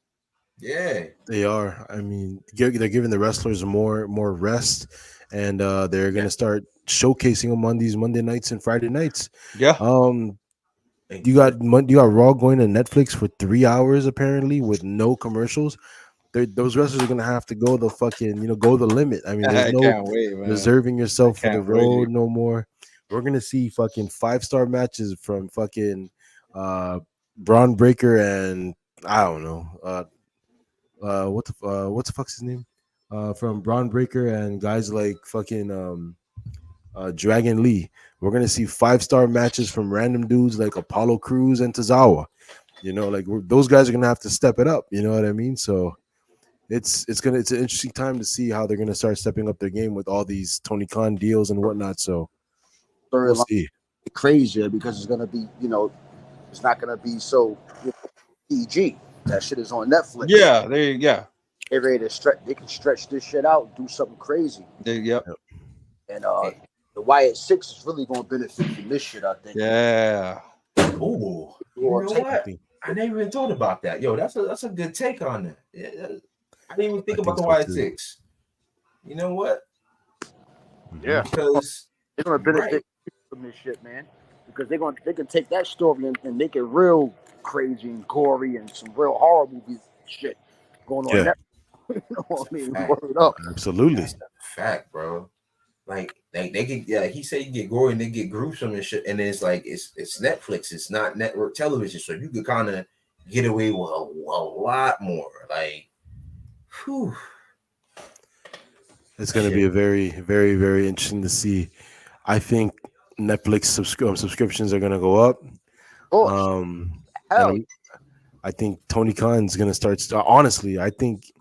Yeah. They are. I mean, they're giving the wrestlers more rest, and they're gonna start showcasing them on these Monday nights and Friday nights. Yeah. You got Raw going to Netflix for 3 hours apparently with no commercials. Those wrestlers are gonna have to go the fucking go the limit. I mean, there's I no can't wait, man. reserving yourself for the can't wait. road no more. We're gonna see fucking 5-star matches from fucking Braun Breaker and I don't know what's the fuck's his name from Braun Breaker and guys like fucking Dragon Lee. We're gonna see 5-star matches from random dudes like Apollo Crews and Tozawa. Those guys are gonna have to step it up. You know what I mean? So it's an interesting time to see how they're gonna start stepping up their game with all these Tony Khan deals and whatnot. So we'll see. crazier because it's gonna be, it's not gonna be so PG. That shit is on Netflix. Yeah, They're ready to stretch. They can stretch this shit out, do something crazy. Yep. And the Wyatt Six is really gonna benefit from this shit, I think. Yeah. Ooh, you know what? I never even thought about that. Yo, that's a good take on that. Yeah, I didn't even think about the Wyatt Six. You know what? Yeah, because they're gonna benefit from this shit, man. Because they can take that story and make it real crazy and gory and some real horror movies shit going on. Yeah. You know what I mean? Word up. Absolutely. That's a fact, bro. Like they get he said you get gory and they get gruesome and shit, and then it's like it's Netflix, it's not network television, so you could kind of get away with a lot more. Like, whew. It's going to be a very, very, very interesting to see. I think Netflix subscriptions are going to go up. Hell. I think Tony Khan's going to start. Honestly, I think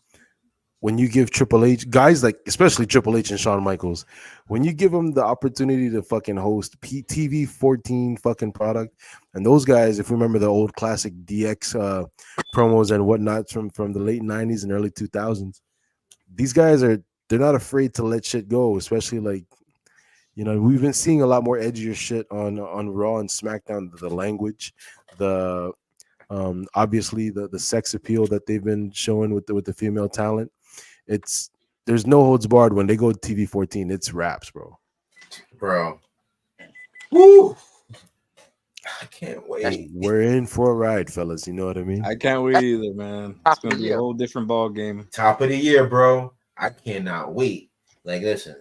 when you give Triple H, guys like especially Triple H and Shawn Michaels, when you give them the opportunity to fucking host TV 14 fucking product, and those guys, if you remember the old classic DX promos and whatnot from the late 90s and early 2000s, these guys they're not afraid to let shit go, especially like, we've been seeing a lot more edgier shit on Raw and SmackDown, the language, the obviously the sex appeal that they've been showing with the female talent. There's no holds barred when they go to TV 14. It's raps, bro. Woo! I can't wait. We're in for a ride, fellas. You know what I mean? I can't wait either, man. It's gonna be a whole different ball game. Top of the year, bro. I cannot wait. Like, listen.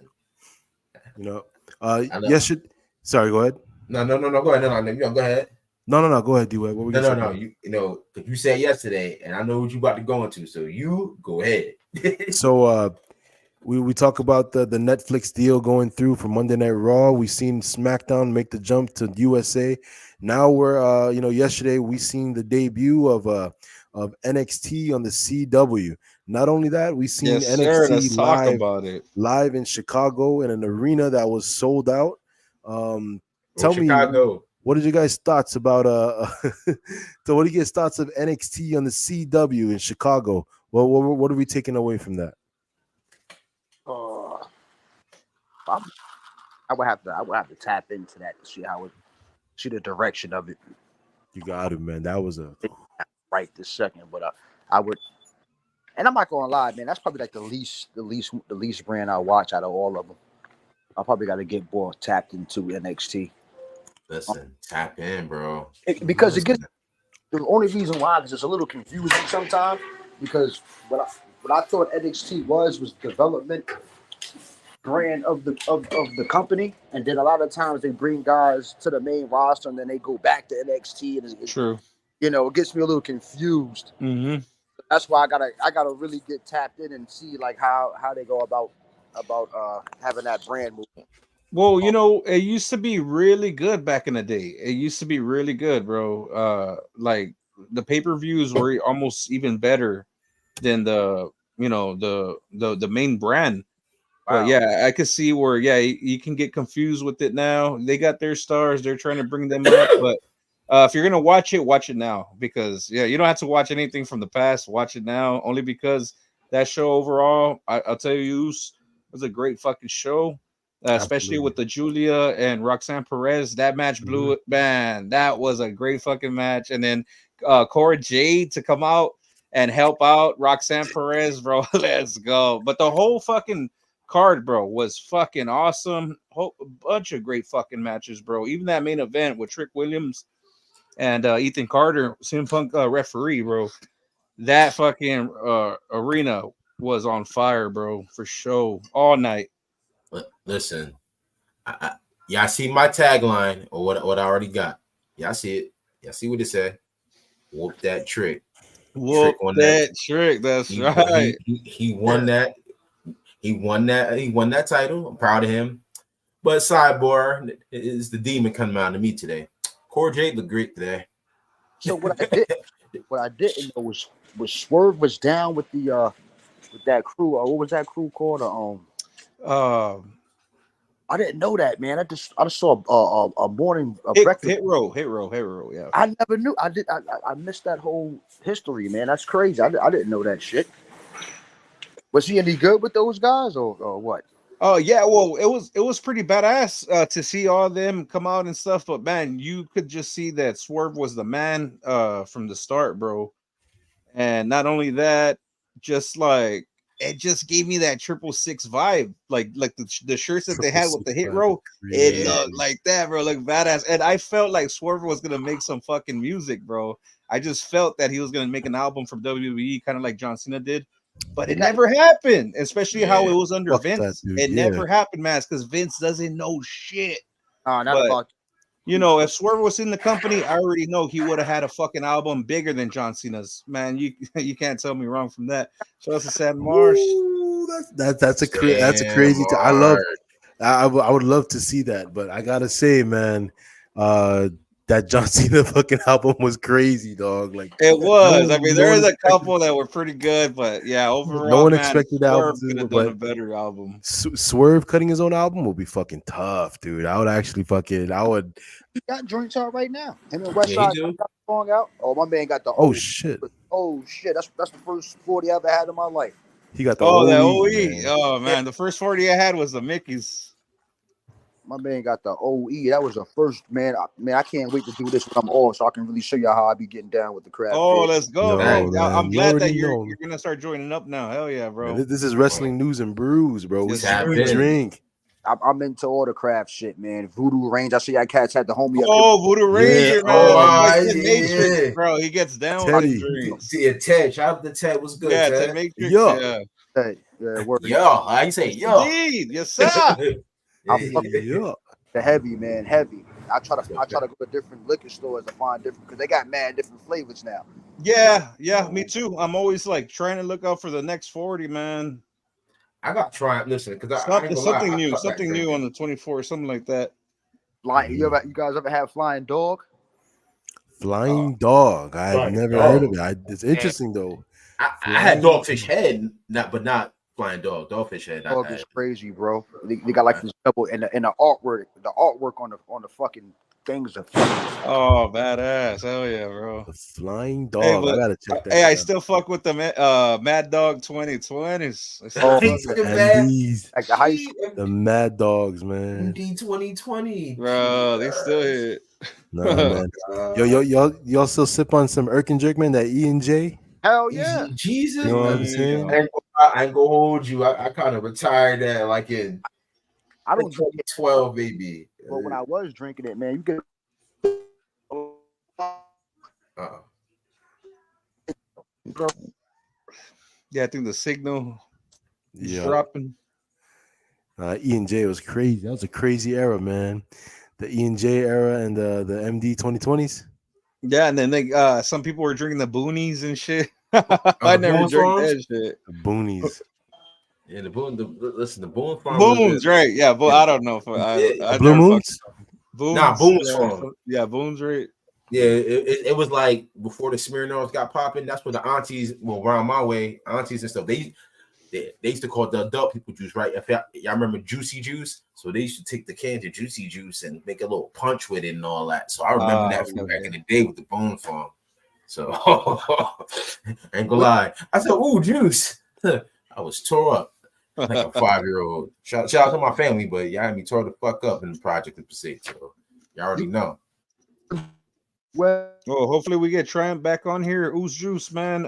Yes. Sorry, go ahead. No. Go ahead. No. Go ahead. No. Go ahead, D-Web. What we gonna No. say? Because you said yesterday, and I know what you about to go into. So you go ahead. So we talk about the Netflix deal going through for Monday Night Raw. We seen SmackDown make the jump to USA. Now we're yesterday we seen the debut of NXT on the CW. Not only that, we seen Yes, sir. NXT Let's talk about it. live in Chicago in an arena that was sold out. Well, Tell me, Chicago. what are you guys' thoughts about so what are you guys' thoughts of NXT on the CW in Chicago? What are we taking away from that? Uh, I would have to tap into that to see the direction of it You got it, man. That was a right this second. But I would, and I'm not gonna lie, man. That's probably like the least brand I watch out of all of them. I probably got to get more tapped into NXT. Listen, tap in, bro. Because it gets the only reason why is it's a little confusing sometimes because what I thought NXT was development brand of the company, and then a lot of times they bring guys to the main roster and then they go back to NXT, and True. it gets me a little confused. Mm-hmm. That's why I gotta really get tapped in and see like how they go about having that brand move. Well, it used to be really good back in the day. It used to be really good, bro. Like the pay-per-views were almost even better than the main brand. But Wow. yeah, I could see where you can get confused with it now. They got their stars, they're trying to bring them up, but if you're gonna watch it now because you don't have to watch anything from the past. Watch it now, only because that show overall, I'll tell you, it was a great fucking show. Especially with the Julia and Roxanne Perez, that match blew it. Man, that was a great fucking match. And then Cora Jade to come out and help out Roxanne Perez, bro. Let's go. But the whole fucking card, bro, was fucking awesome. Whole bunch of great fucking matches, bro. Even that main event with Trick Williams and Ethan Carter, CM Punk referee, bro. That fucking arena was on fire, bro, for sure, all night. Listen, y'all see my tagline or what I already got. Y'all see it. Y'all see what it said. Whoop that trick. Whoop that trick. That's right. He won that. He won that title. I'm proud of him. But sidebar is the demon coming out to me today. Core Jade looked great today. So what I didn't know was Swerve was down with the with that crew. What was that crew called? I didn't know that, man. I just saw a morning breakfast. Hit row. Yeah. I never knew. I missed that whole history, man. That's crazy. I didn't know that shit. Was he any good with those guys or what? Oh yeah, well it was pretty badass to see all of them come out and stuff. But man, you could just see that Swerve was the man from the start, bro. And not only that, just like it just gave me that 666 vibe, like the shirts that they had with the hit row. It looked like that, bro. Look badass, and I felt like Swerve was gonna make some fucking music, bro. I just felt that he was gonna make an album from WWE, kind of like John Cena did. But it never happened, especially how it was under Vince. It never happened, man, because Vince doesn't know shit. Not about. If Swerve was in the company, I already know he would have had a fucking album bigger than John Cena's. Man, you can't tell me wrong from that. Shout out to Sam Marsh. That's a crazy. I would love to see that, but I gotta say, man, that John Cena fucking album was crazy, dog. Like it was. I mean, there was a couple that were pretty good, but yeah, overall, no one expected that album. Could have done a better album. Swerve cutting his own album would be fucking tough, dude. I would actually He got joints out right now. Him and Westside got the song out. Oh, my man got the. Oh shit. That's the first 40 I ever had in my life. He got the the OE. Man. Oh man, the first 40 I had was the Mickey's. My man got the OE. That was the first, man. I can't wait to do this when I'm off, so I can really show y'all how I be getting down with the crowd. Oh, let's go, man. I'm glad that you're gonna start joining up now. Hell yeah, bro. Man, this is wrestling news and brews, bro. We drink. I'm into all the craft shit, man. Voodoo Range. I see y'all cats had the homie up. Oh, Voodoo Ranger, man. Matrix, bro. He gets down on the drinks. See, Ted. Shout out to Ted. What's good, Ted? Matrix. Yeah. Hey, how you say yo? Indeed. Yes, sir. The heavy, man. Heavy. I try to go to different liquor stores to find different because they got mad different flavors now. Yeah, me too. I'm always like trying to look out for the next 40, man. I got to try. Listen, because I ain't gonna lie, I cut back Something new on drinking. the 24th, something like that. You guys ever had flying dog? Flying dog. I've Flying never heard of dog. it. It's interesting though. I had Flying. Dogfish Head, but not flying dog. Dogfish Head. I Dog had. is crazy, bro. They got like this double and the artwork on the fucking things are fucking. Oh, badass. Hell yeah, bro. The flying Hey, dog. I but gotta check that hey, I shit out. still fuck with the Mad Dog 2020s. I still Oh, fuck The with it. Man, MDs, like the high school. the Mad Dogs, man. MD 2020. Bro, they still hit. Nah, man. Y'all still sip on some Erkenjik, man? That E and J. Hell yeah. Jesus, You know what I'm man. saying? I ain't gonna hold you. I kind of retired that like in I don't drink it, 2012, baby. but when I was drinking it, man, you get Uh-uh. Yeah, I think the signal is Yeah. dropping. E and J was crazy. That was a crazy era, man. The E and J era and the MD 2020s. Yeah, and then they some people were drinking the boonies and shit. Oh, I the never Boone drank Farms? that shit. The Boonies. Yeah, the Boone Farm Boons, right? Yeah, but I don't know if I Blue never fucked Moons? Boone's. Nah, Boone's yeah, Farm. yeah, Boone's, right? Yeah, it was like before the Smirnoffs got popping. That's where the aunties, well, around my way, aunties and stuff. They used to call it the adult people juice, right? If y'all remember Juicy Juice, so they used to take the cans of Juicy Juice and make a little punch with it and all that. So I remember that from back in the day with the Bone Farm. So ain't gonna lie, I said, "Ooh, juice." I was tore up like a 5-year-old. Shout out to my family, but y'all had me tore the fuck up in the project of Passaic. So y'all already know. well. Well, hopefully we get Triumph back on here. Ooze Juice, man.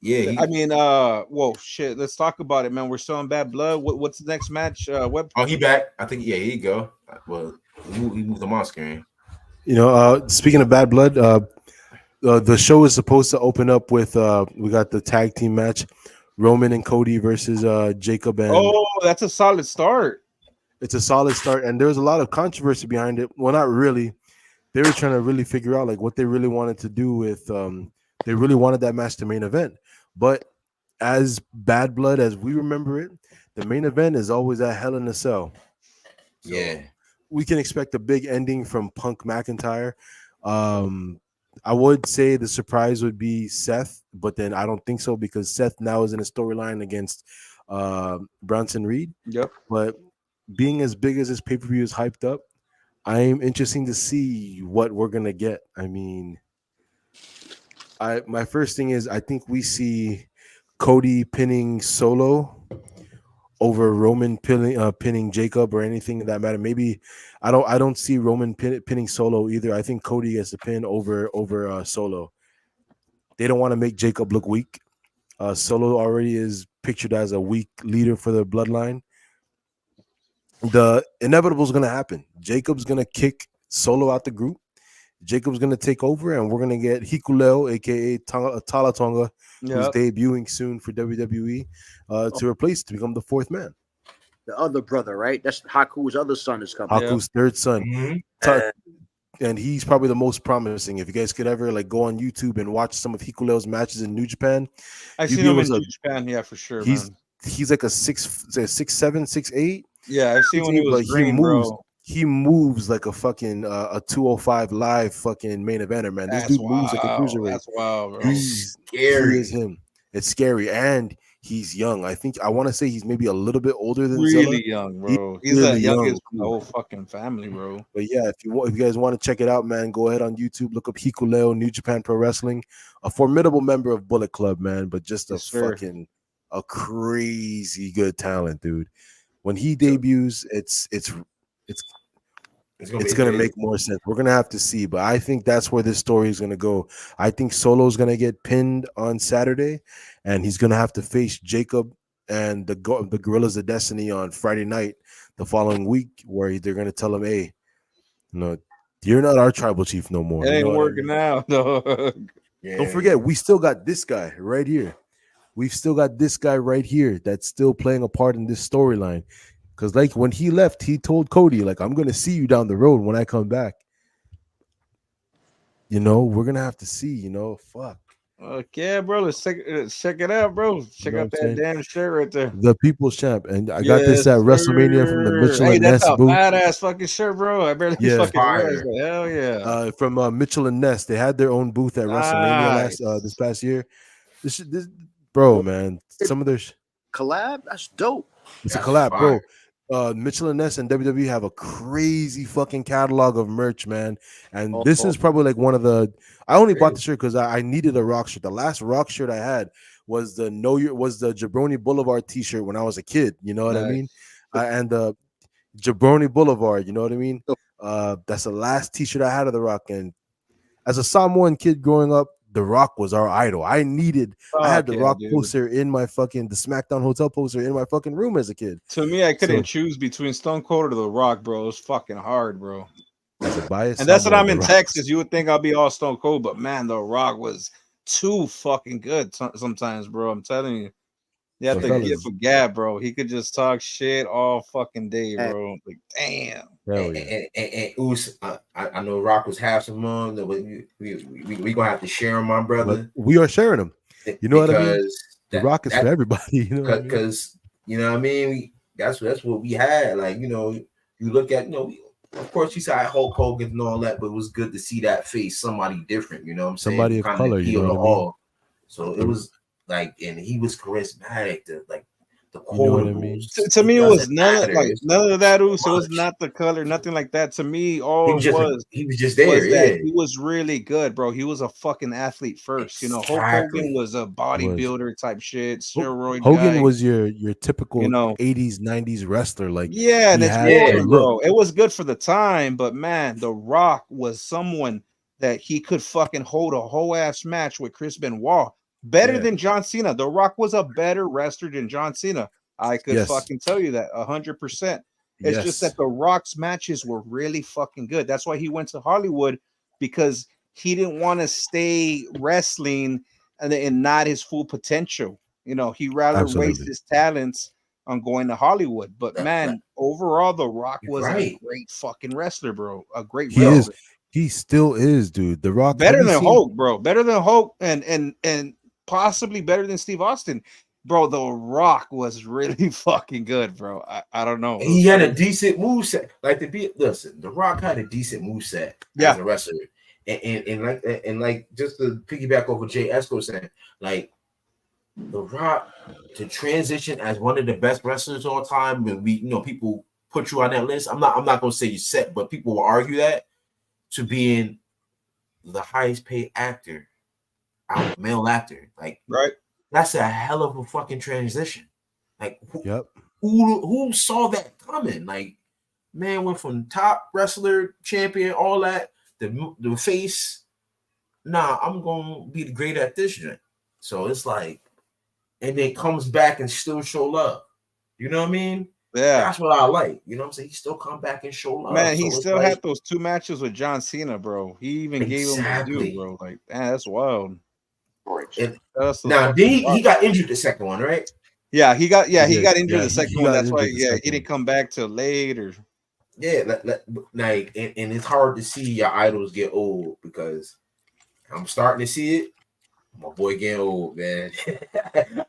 Yeah. I mean, whoa, shit. Let's talk about it, man. We're still in Bad Blood. What's the next match? Oh, he back. I think. Yeah, here you go. Well, he moved them on screen. You know, speaking of Bad Blood, the show is supposed to open up with we got the tag team match, Roman and Cody versus Jacob and. Oh, that's a solid start. It's a solid start, and there was a lot of controversy behind it. Well, not really. They were trying to really figure out like what they really wanted to do with. They really wanted that match to main event, but as Bad Blood as we remember it, the main event is always at Hell in a Cell. So Yeah. we can expect a big ending from Punk McIntyre. I would say the surprise would be Seth, but then I don't think so because Seth now is in a storyline against Bronson Reed. Yep. But being as big as this pay-per-view is hyped up, I am interesting to see what we're gonna get. I mean, my first thing is I think we see Cody pinning Solo over Roman pinning Jacob or anything that matter. Maybe I don't see Roman pinning Solo either. I think Cody gets the pin over Solo. They don't want to make Jacob look weak. Solo already is pictured as a weak leader for the bloodline. The inevitable is going to happen. Jacob's going to kick Solo out the group. Jacob's going to take over, and we're going to get Hikuleo, a.k.a. Tala Tonga, who's debuting soon for WWE, to become the fourth man. The other brother, right? That's Haku's other son is coming. Haku's third son. Mm-hmm. And he's probably the most promising. If you guys could ever like go on YouTube and watch some of Hikuleo's matches in New Japan, I've seen him in New Japan, yeah, for sure. He's like a 6'7", 6'8". Yeah, I've seen when he was green, bro. He moves like a fucking a 205 live fucking main eventer, man. This dude moves like a cruiserweight. That's wild, bro. He's scary. He is him. It's scary, and he's young. I want to say he's maybe a little bit older than really Zilla. young, bro. He's really the youngest from the whole fucking family, bro. But yeah, if you guys want to check it out, man, go ahead on YouTube, look up Hikuleo, New Japan Pro Wrestling, a formidable member of Bullet Club, man, but just a crazy good talent, dude. When he debuts, it's gonna make more sense. We're gonna have to see, but I think that's where this story is gonna go. I think Solo's gonna get pinned on Saturday, and he's gonna have to face Jacob and the Gorillas of Destiny on Friday night the following week, where they're gonna tell him, "Hey, no, you're not our tribal chief no more. It ain't working out, dog." Don't forget, we still got this guy right here. We've still got this guy right here that's still playing a part in this storyline. Because like when he left, he told Cody, like, I'm gonna see you down the road when I come back. We're gonna have to see, fuck. Okay, bro. Let's check it out, bro. You Check know what out I'm that saying? damn shirt right there. The People's Champ. And I got this Yes, at WrestleMania from the sir. Mitchell Hey, and that's Ness a booth. badass fucking shirt, bro. I barely Yeah. fucking realized Fire. that. Hell yeah. From Mitchell and Ness. They had their own booth at WrestleMania this Nice. past year. This bro, man. Some of their Collab? That's dope. it's a That's collab, bro. fire. Mitchell and Ness and WWE have a crazy fucking catalog of merch, man. And this Oh, is probably like one of the. I only bought Great. the shirt because I needed a rock shirt. The last rock shirt I had was the Jabroni Boulevard T-shirt when I was a kid. You know what I mean? Nice. And the Jabroni Boulevard. You know what I mean? oh, That's the last T-shirt I had of the Rock. And as a Samoan kid growing up, The Rock was our idol. I had Fuck the yeah, Rock dude. poster in my fucking the SmackDown Hotel poster in my fucking room as a kid. To me, I couldn't So choose between Stone Cold or The Rock, bro. It was fucking hard, bro. as a biased And that's what Samoan, I'm The in Rock. Texas. You would think I'll be all Stone Cold, but man, The Rock was too fucking good sometimes, bro. I'm telling you. You have So to get fellas, for Gab, bro. He could just talk shit all fucking day, man. bro. Like, damn. hell And, yeah. and Oos, I know Rock was half some on. We gonna have to share him, my But brother, we are sharing them. You know what I mean? because The Rock is for that everybody. You know what I mean? because you know what I mean. That's what we had. Like you look at of course you saw Hulk Hogan and all that, but it was good to see that face somebody different. You know what I'm saying? Somebody Who of kind of color. You know appeal what to I mean? all. So it The, was like, and he was charismatic. The you know what I mean? quotables. To It me, it was doesn't matter. It's none of that. so Us. It was much. not the color, nothing like that. To me, He all was it just there. was that Yeah, he was really good, bro. He was a fucking athlete first. You know, Hulk Hogan exactly. was a Was bodybuilder type shit, steroid Hogan guy. was your You typical know, 80s, 90s wrestler. Like yeah, and he it's had the Yeah, boring, look. bro. It was good for the time, but man, The Rock was someone that he could fucking hold a whole ass match with Chris Benoit. Better Yeah. than John Cena. The Rock was a better wrestler than John Cena. I could Yes. fucking tell you that 100%. It's just that Yes. The Rock's matches were really fucking good. That's why he went to Hollywood, because he didn't want to stay wrestling and not his full potential. You know, he rather waste Absolutely. his talents on going to Hollywood. But that, man, overall, The Rock you're was a right. great fucking wrestler, bro. A great He Yo, is. wrestler. He still is, dude. The Rock. Have Better you than seen? Hulk, bro. Better than Hulk, and possibly better than Steve Austin. Bro, The Rock was really fucking good, bro. I don't know. It he was had a crazy. decent move set. Like listen, The Rock had a decent move set as Yeah, a wrestler, and just to piggyback over Jay Esco saying, like The Rock to transition as one of the best wrestlers of all time. When people put you on that list, I'm not gonna say you set, but people will argue that to being the highest paid actor, male actor, like right. that's a hell of a fucking transition. Like Yep. who saw that coming? Like, man went from top wrestler, champion, all that, the face. Nah, I'm gonna be the great at this joint. So it's like, and then comes back and still show love. You know what I mean? Yeah. That's what I like. You know what I'm saying? He still come back and show love. Man, he So it's still like, had those two matches with John Cena, bro. He even gave him his due, exactly. bro. Like, man, that's wild. And That's the now then fucking he rock, got bro. injured the second one, right? Yeah, he Yeah. got injured Yeah. the He second one. got That's why, injured the yeah, he second didn't one. come back till later. Yeah, like, and it's hard to see your idols get old because I'm starting to see it. My boy getting old, man.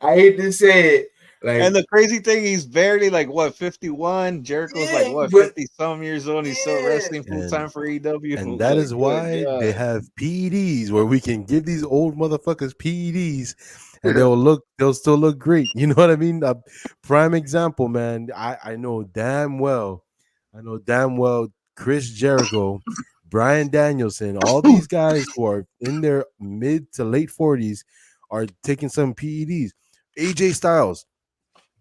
I hate to say it. And Like, the crazy thing, he's barely like what 51. Jericho's like yeah, what but 50 some years old. And he's still yeah, wrestling full And time for AEW. that Like, is good why they God. have PEDs where we can give these old motherfuckers PEDs and they'll still look great. You know what I mean? Prime example, man. I know damn well, Chris Jericho, Brian Danielson, all these guys who are in their mid to late 40s are taking some PEDs. AJ Styles,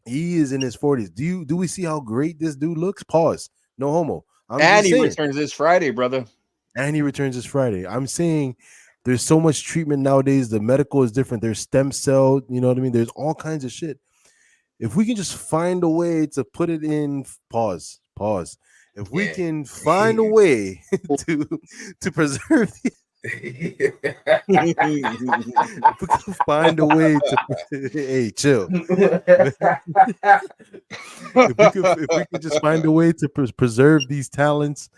he is in his 40s. Do we see how great this dude looks? Pause. No homo. I'm And just he saying. returns this Friday, brother. And he returns this Friday. I'm saying there's so much treatment nowadays. The medical is different. There's stem cell, you know what I mean? There's all kinds of shit. If we can just find a way to put it in pause. If we yeah. can find a way to preserve If we could find a way to, hey, chill. If we could just find a way to preserve these talents,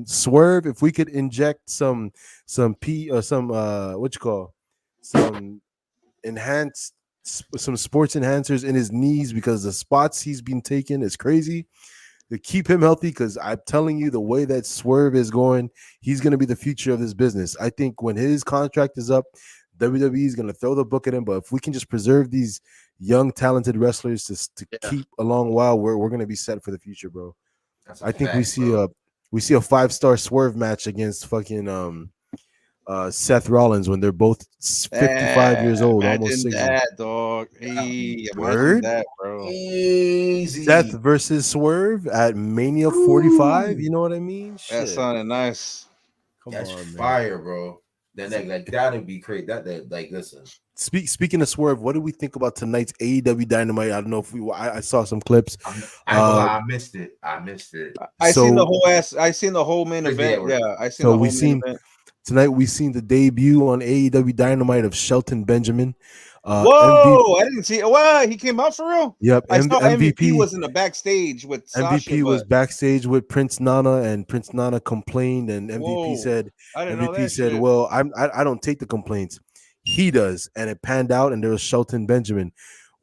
Swerve. If we could inject some p or some what you call some enhanced some sports enhancers in his knees because the spots he's been taking is crazy to keep him healthy. Because I'm telling you, the way that Swerve is going, he's going to be the future of this business. I think when his contract is up, WWE is going to throw the book at him. But if we can just preserve these young, talented wrestlers to keep a long while, we're going to be set for the future, bro. That's a I think fact, bro. we see a 5-star Swerve match against fucking Seth Rollins when they're both 55 years old, almost Imagine 60. that, dog. Hey, imagine Word? that, bro. Seth Easy. versus Swerve at Mania 45. Ooh, You know what I mean? That Shit. sounded nice. Come that's on, man. fire, bro. Then like that'd be crazy. That like listen. Speaking of Swerve, what do we think about tonight's AEW Dynamite? I don't know if I saw some clips. I ain't gonna lie, I missed it. I missed it. I seen the So whole ass. I seen the whole main Crazy at event. work. Yeah, I seen so the we whole main seen event. tonight we seen the debut on AEW Dynamite of Shelton Benjamin. MVP. Whoa! I didn't see. What? He came out for real? Yep, I saw MVP MVP. was in the backstage with Sasha, MVP was but backstage with Prince Nana, and Prince Nana complained, and whoa! I didn't know MVP that said, shit. "Well, I don't take the complaints. He does," and it panned out, and there was Shelton Benjamin.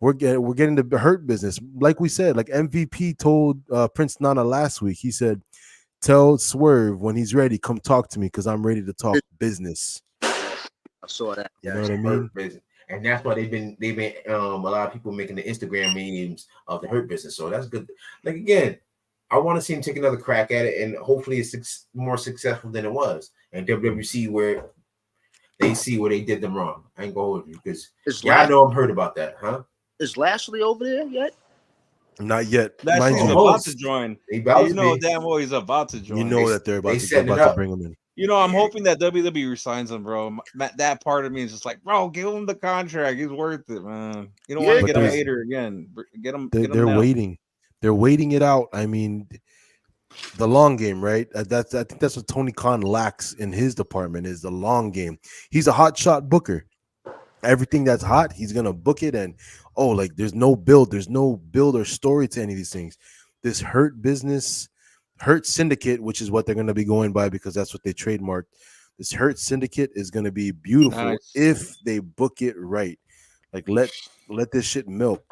We're getting the hurt business, like we said. Like MVP told Prince Nana last week. He said, "Tell Swerve when he's ready, come talk to me because I'm ready to talk business." I saw that. You know Yes. what I mean? Hurt business. And that's why they've been a lot of people making the Instagram memes of the hurt business. So that's good. Like again, I want to see him take another crack at it, and hopefully it's more successful than it was. And WWC where they see where they did them wrong. I ain't gonna hold you because Is yeah, I Lash- know I'm hurt about that, huh? is Lashley over there yet? Not yet, That mind she's you. about to Almost. join. They about You to know be. damn well he's about to You join. know They that they're they they're setting it about to up. bring him in. You know, I'm hoping that WWE resigns him, bro. That part of me is just like, bro, give him the contract. He's worth it, man. You don't want Yeah, to But get him there's later again. Get they're, him they're now. waiting. They're waiting it out. I mean, the long game, right? I think that's what Tony Khan lacks in his department is the long game. He's a hot shot booker. Everything that's hot, he's gonna book it. And like there's no build or story to any of these things. This hurt syndicate, which is what they're gonna be going by because that's what they trademarked. This hurt syndicate is gonna be beautiful Nice. if they book it right. Like let this shit milk.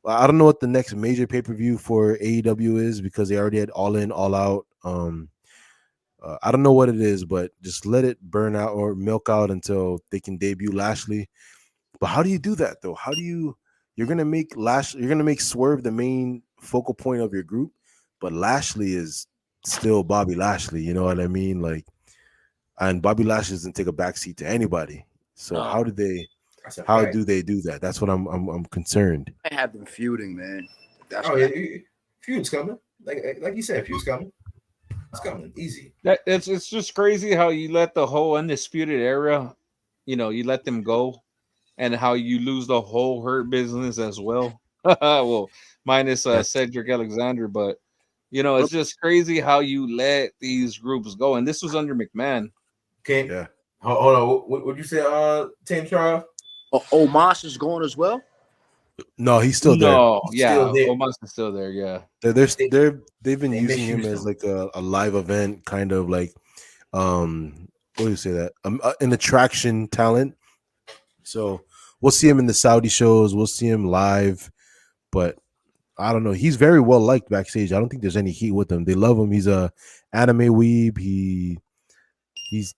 I don't know what the next major pay per view for AEW is because they already had All In, All Out. I don't know what it is, but just let it burn out or milk out until they can debut Lashley. But how do you do that though? You're gonna make Swerve the main focal point of your group, but Lashley is still Bobby Lashley. You know what I mean? Like, and Bobby Lashley doesn't take a backseat to anybody. So no. That's a how fact. do they do that? That's what I'm concerned. I have them feuding, man. That's Oh what yeah, feud's coming. Like you said, feud's coming. It's coming easy. It's just crazy how you let the whole undisputed era, you let them go, and how you lose the whole hurt business as well. Well, minus That's Cedric Alexander, but it's just crazy how you let these groups go. And this was under McMahon. Okay. yeah. Hold on. What you say? Team trial. Omos is going as well. No, he's still there. No, He's yeah, still there. Omos is still there. Yeah, They've been They using him misused as him. like a live event kind of like what do you say that an attraction talent. So we'll see him in the Saudi shows. We'll see him live, but I don't know. He's very well liked backstage. I don't think there's any heat with him. They love him. He's a anime weeb. He's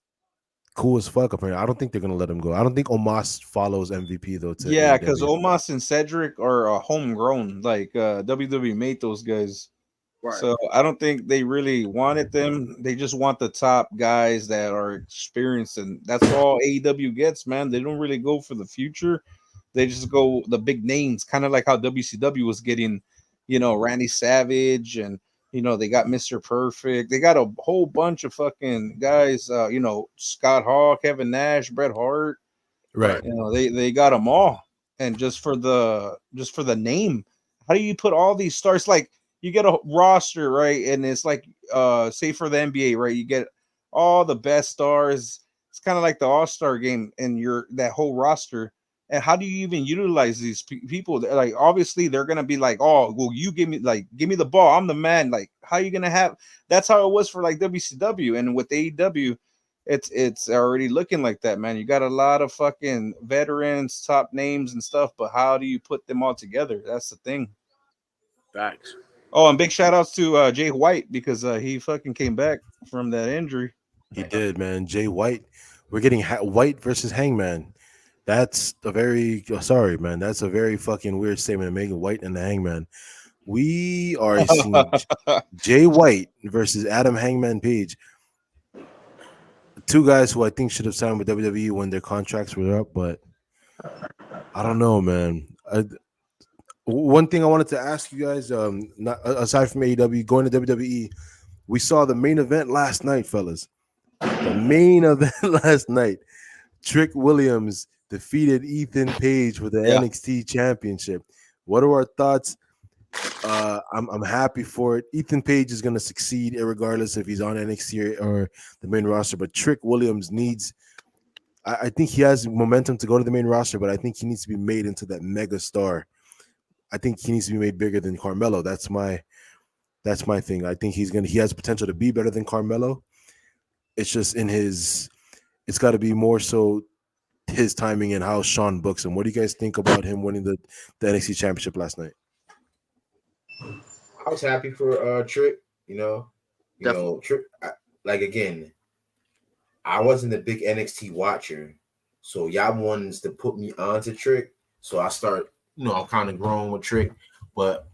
cool as fuck. Apparently, I don't think they're gonna let him go. I don't think Omos follows MVP though. To yeah, because AEW. Omos and Cedric are homegrown. Like WWE made those guys. Right. So I don't think they really wanted them. They just want the top guys that are experienced, and that's all AEW gets, man. They don't really go for the future. They just go the big names, kind of like how WCW was getting, Randy Savage, and they got Mr. Perfect. They got a whole bunch of fucking guys. Scott Hall, Kevin Nash, Bret Hart. Right. They got them all, and just for the name, how do you put all these stars? Like you get a roster, right? And it's like say for the NBA, right? You get all the best stars, it's kind of like the All-Star game and that whole roster. And how do you even utilize these people? Like, obviously, they're gonna be like, "Oh, well, you give me the ball. I'm the man." Like, how are you gonna have? That's how it was for like WCW and with AEW. It's already looking like that, man. You got a lot of fucking veterans, top names and stuff, but how do you put them all together? That's the thing. Facts. Oh, and big shout outs to Jay White because he fucking came back from that injury. He did, man. Jay White. We're getting White versus Hangman. That's a very sorry, man. That's a very fucking weird statement to make. White and the Hangman. We are seeing Jay White versus Adam Hangman Page. Two guys who I think should have signed with WWE when their contracts were up, but I don't know, man. One thing I wanted to ask you guys, not aside from AEW, going to WWE, we saw the main event last night, fellas. The main event last night. Trick Williams defeated Ethan Page for the NXT Championship. What are our thoughts? I'm happy for it. Ethan Page is going to succeed regardless if he's on NXT or the main roster, but Trick Williams needs I think he has momentum to go to the main roster, but I think he needs to be made into that mega star. I think he needs to be made bigger than Carmelo. That's my thing. I think he has potential to be better than Carmelo. It's just it's got to be more so his timing and how Sean books him. What do you guys think about him winning the NXT Championship last night? I was happy for Trick. Trick. Again, I wasn't a big NXT watcher, so y'all wanted to put me onto Trick. So I start, I'm kind of growing with Trick, but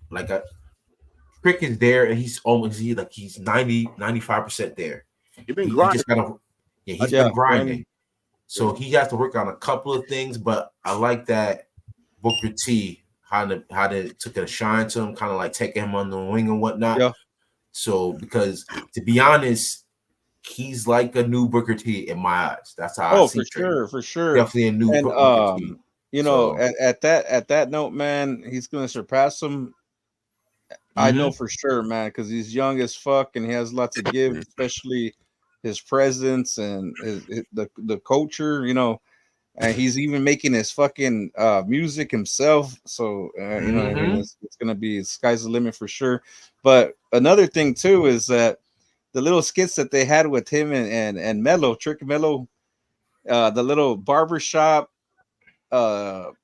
Trick is there, and he's 90-95% there. You've been grinding. He's been grinding. So he has to work on a couple of things, but I like that Booker T, how they took a shine to him, kind of like taking him on the wing and whatnot. Yeah. So, because to be honest, he's like a new Booker T in my eyes. That's how I see it. For sure. Definitely a new Booker T. At that note, man, he's going to surpass him. I know for sure, man, because he's young as fuck and he has a lot to give, especially his presence and the culture, and he's even making his fucking music himself. So, it's going to be sky's the limit for sure. But another thing, too, is that the little skits that they had with him and Mello, Trick Mello, the little barbershop promo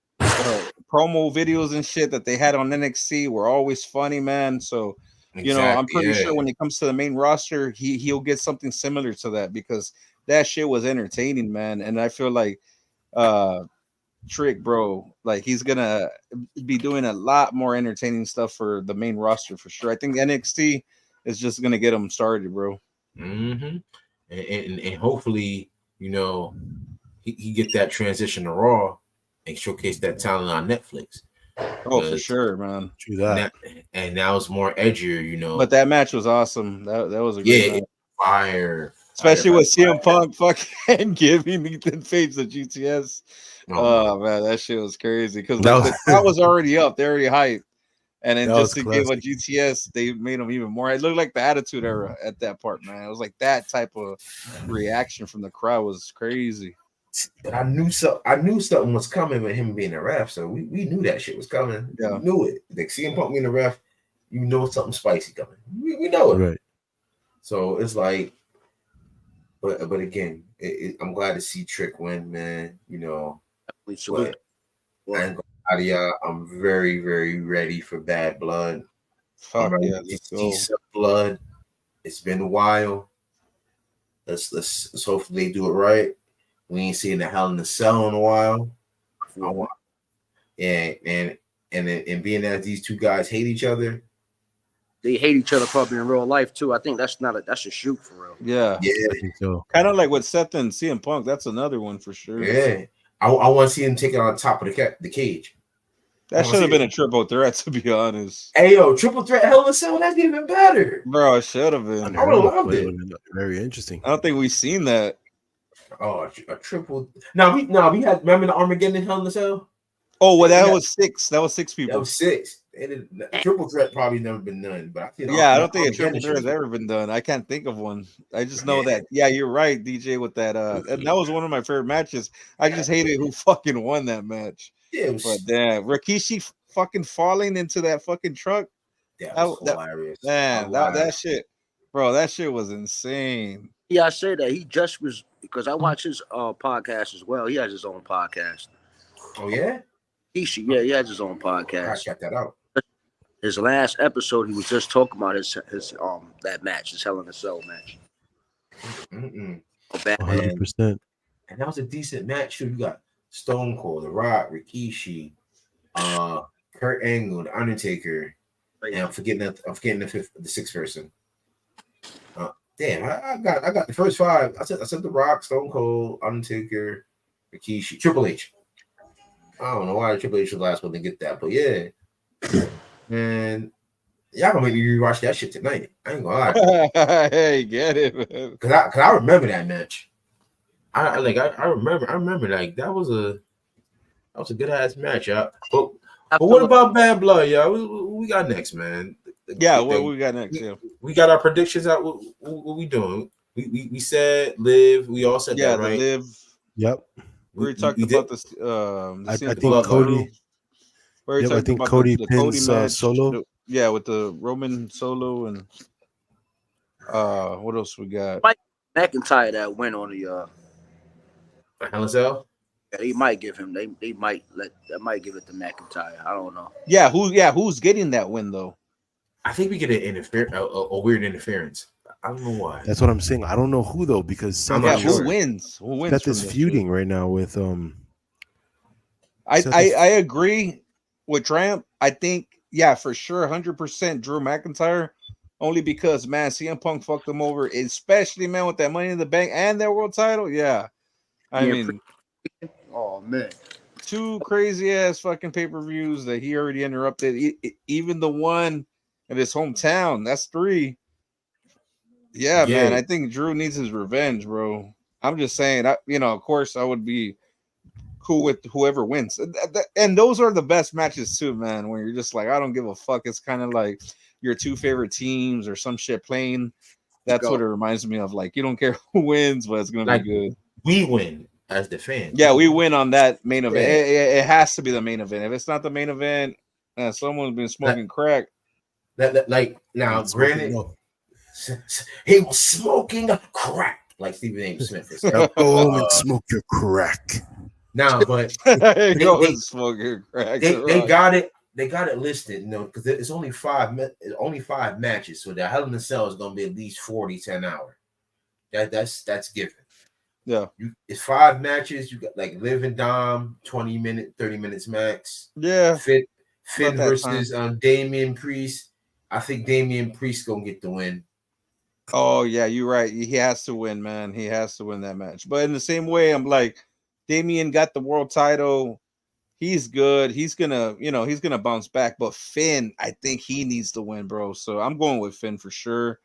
videos and shit that they had on NXT were always funny, man. So, I'm pretty sure when it comes to the main roster, he'll get something similar to that because that shit was entertaining, man. And I feel like Trick, bro, like he's gonna be doing a lot more entertaining stuff for the main roster for sure. I think NXT is just gonna get him started, bro. And hopefully, he get that transition to Raw and showcase that talent on Netflix. Oh, for sure, man. True that. And now it's more edgier, But that match was awesome. That was a great match. Fire. Especially with CM Punk fucking giving Ethan Page the GTS. Oh man, that shit was crazy because that was already up. They already hyped. And then just to give a GTS, they made him even more. It looked like the Attitude Era at that part, man. It was like that type of reaction from the crowd was crazy. But I knew something was coming with him being a ref, so we knew that shit was coming. Yeah. We knew it. Like CM Punk being a ref, you know something spicy coming. We know it. Right. So it's like, but again, I'm glad to see Trick win, man. But I ain't gonna lie to y'all, I'm very, very ready for Bad Blood. Fuck yeah, let's go. Blood. It's been a while. Let's hopefully they do it right. We ain't seen the Hell in the Cell in a while. And being that these two guys hate each other. They hate each other probably in real life too. I think that's a shoot for real. Yeah. I think so. Kind of like with Seth and CM Punk. That's another one for sure. Yeah. I want to see him take it on top of the cage. That should have been a triple threat, to be honest. Hey, yo, triple threat Hell in a Cell, that's even better. Bro, it should have been. I would have loved it. Very interesting. I don't think we've seen that. Oh, a triple. No, we had, remember the Armageddon Hell in a Cell? Oh, well, that was 6. That was 6 people. That was 6. triple threat probably never been done, but I think Yeah, I don't think a triple Armageddon threat should has be. ever been done. I can't think of one. I just know Yeah. that. Yeah, you're right, DJ. With that, and that was one of my favorite matches. I just hated who fucking won that match. Yeah, it But was, damn, Rikishi fucking falling into that fucking truck. that That, was that hilarious. I man, that lied. shit, bro. That shit was insane. Yeah, I say that he just was because I watch his podcast as well. He has his own podcast. Oh yeah, Yeah, he has his own I gotta podcast. check that out. His last episode, he was just talking about his that match, his Hell in a Cell match. Mm-mm. Oh, Batman. 100%. And that was a decent match too. You got Stone Cold, The Rock, Rikishi, uh, Kurt Angle, The Undertaker, and the sixth person. Damn, I got the first five. I said The Rock, Stone Cold, Undertaker, Rikishi, Triple H. I don't know why Triple H was the last one to get that, but yeah. And y'all gonna make me rewatch that shit tonight. I ain't gonna lie. Hey, get it, man. Cause I remember that match. I remember like that was a good ass match, y'all. But what about Bad Blood, y'all? What we got next, man? Yeah, what we got next? Yeah, We got our predictions out. What we doing? We said Live. We all said yeah, that, right? the live. Yep. We already talked did. about this. I think Bloodline. Cody. We already Yep, I talked think about Cody the Cody pins match. Solo. Yeah, with the Roman Solo and what else we got? Mike McIntyre that went on the Hell in a Cell. yeah, they might give him they might give it to McIntyre. I don't know. Yeah, who's getting that win though? I think we get a weird interference. I don't know why. That's what I'm saying. I don't know who though, because I'm Yeah, not sure. who wins? Who wins? Seth from is this feuding shit? right now with I Seth is- agree with Tramp. I think for sure, 100% Drew McIntyre. Only because man, CM Punk fucked him over, especially man with that Money in the Bank and their world title. Yeah, I Yeah, mean, Oh man. two crazy ass fucking pay-per-views that he already interrupted. Even the one in his hometown. That's three. Yeah, man. I think Drew needs his revenge, bro. I'm just saying. Of course, I would be cool with whoever wins, and those are the best matches too, man. When you're just like, I don't give a fuck. It's kind of like your two favorite teams or some shit playing. That's what it reminds me of. Like, you don't care who wins, but it's gonna be good. We win as the fan. Yeah, we win on that main event. Yeah. It has to be the main event. If it's not the main event, someone's been smoking crack. That like now, granted, he was smoking crack like Stephen A. Smith is. go and smoke your crack. Now, but smoking crack. They got it. They got it listed, because it's only five matches, so the Hell in a Cell is going to be at least 10 hour. That's given. Yeah, it's 5 matches. You got like Liv and Dom, 30 minutes max. Yeah, Finn versus Damian Priest. I think Damian Priest gonna get the win. Oh yeah, you're right. He has to win, man. He has to win that match. But in the same way, I'm like, Damian got the world title. He's good. He's gonna bounce back. But Finn, I think he needs to win, bro. So I'm going with Finn for sure.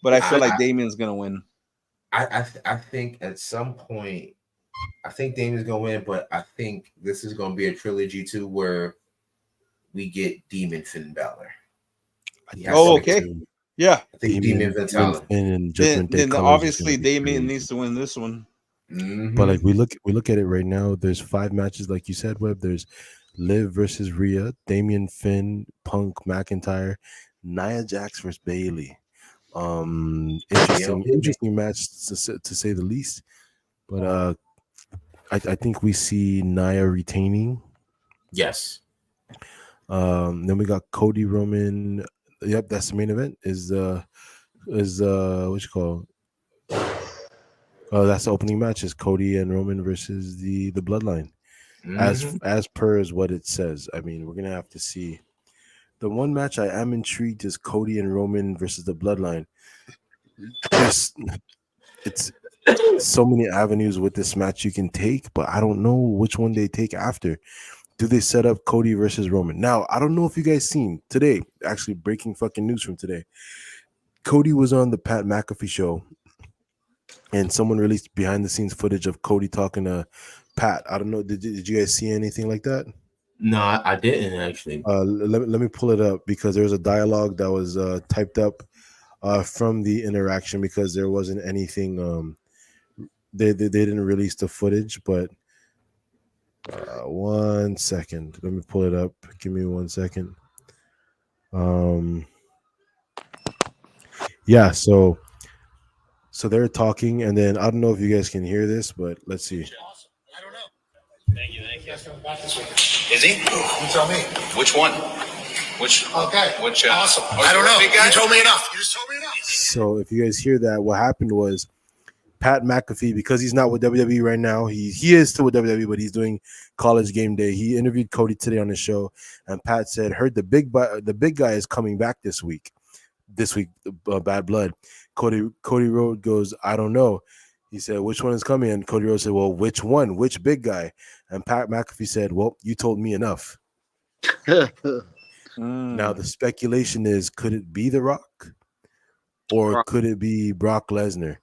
But I feel like Damian's gonna win. I think at some point, I think Damian's gonna win. But I think this is gonna be a trilogy too, where we get Demon Finn Balor. Okay. Yeah. I think Demon Balor. And Judgment Day. Then obviously Damian needs to win this one. Mm-hmm. But like we look at it right now, there's 5 matches, like you said, Webb. There's Liv versus Rhea, Damian Finn, Punk, McIntyre, Nia Jax versus Bailey. Interesting match to say the least. But I think we see Nia retaining. Yes. Then we got Cody Roman. Yep, that's the main event. Is what you call? That's the opening match. Is Cody and Roman versus the Bloodline. Mm-hmm. As per is what it says. I mean, we're gonna have to see. The one match I am intrigued is Cody and Roman versus the Bloodline. It's so many avenues with this match you can take, but I don't know which one they take after. Do they set up Cody versus Roman? Now, I don't know if you guys seen today, actually breaking fucking news from today. Cody was on the Pat McAfee show, and someone released behind the scenes footage of Cody talking to Pat. I don't know. Did you guys see anything like that? No, I didn't actually. Let me pull it up because there was a dialogue that was typed up from the interaction because there wasn't anything. They didn't release the footage, but 1 second. Let me pull it up. Give me 1 second. Um, yeah. So they're talking, and then I don't know if you guys can hear this, but let's see. I don't know. Thank you. Is he? You tell me. Which one? Which? Okay. Which? Awesome. I don't know. You told me enough. You just told me enough. So if you guys hear that, what happened was Pat McAfee, because he's not with WWE right now, he is still with WWE, but he's doing College Game Day. He interviewed Cody today on his show, and Pat said, "Heard the big guy is coming back this week. Bad Blood." Cody Rhodes goes, "I don't know." He said, "Which one is coming?" And Cody Rhodes said, "Well, which one? Which big guy?" And Pat McAfee said, "Well, you told me enough." Now the speculation is, could it be The Rock, or could it be Brock Lesnar?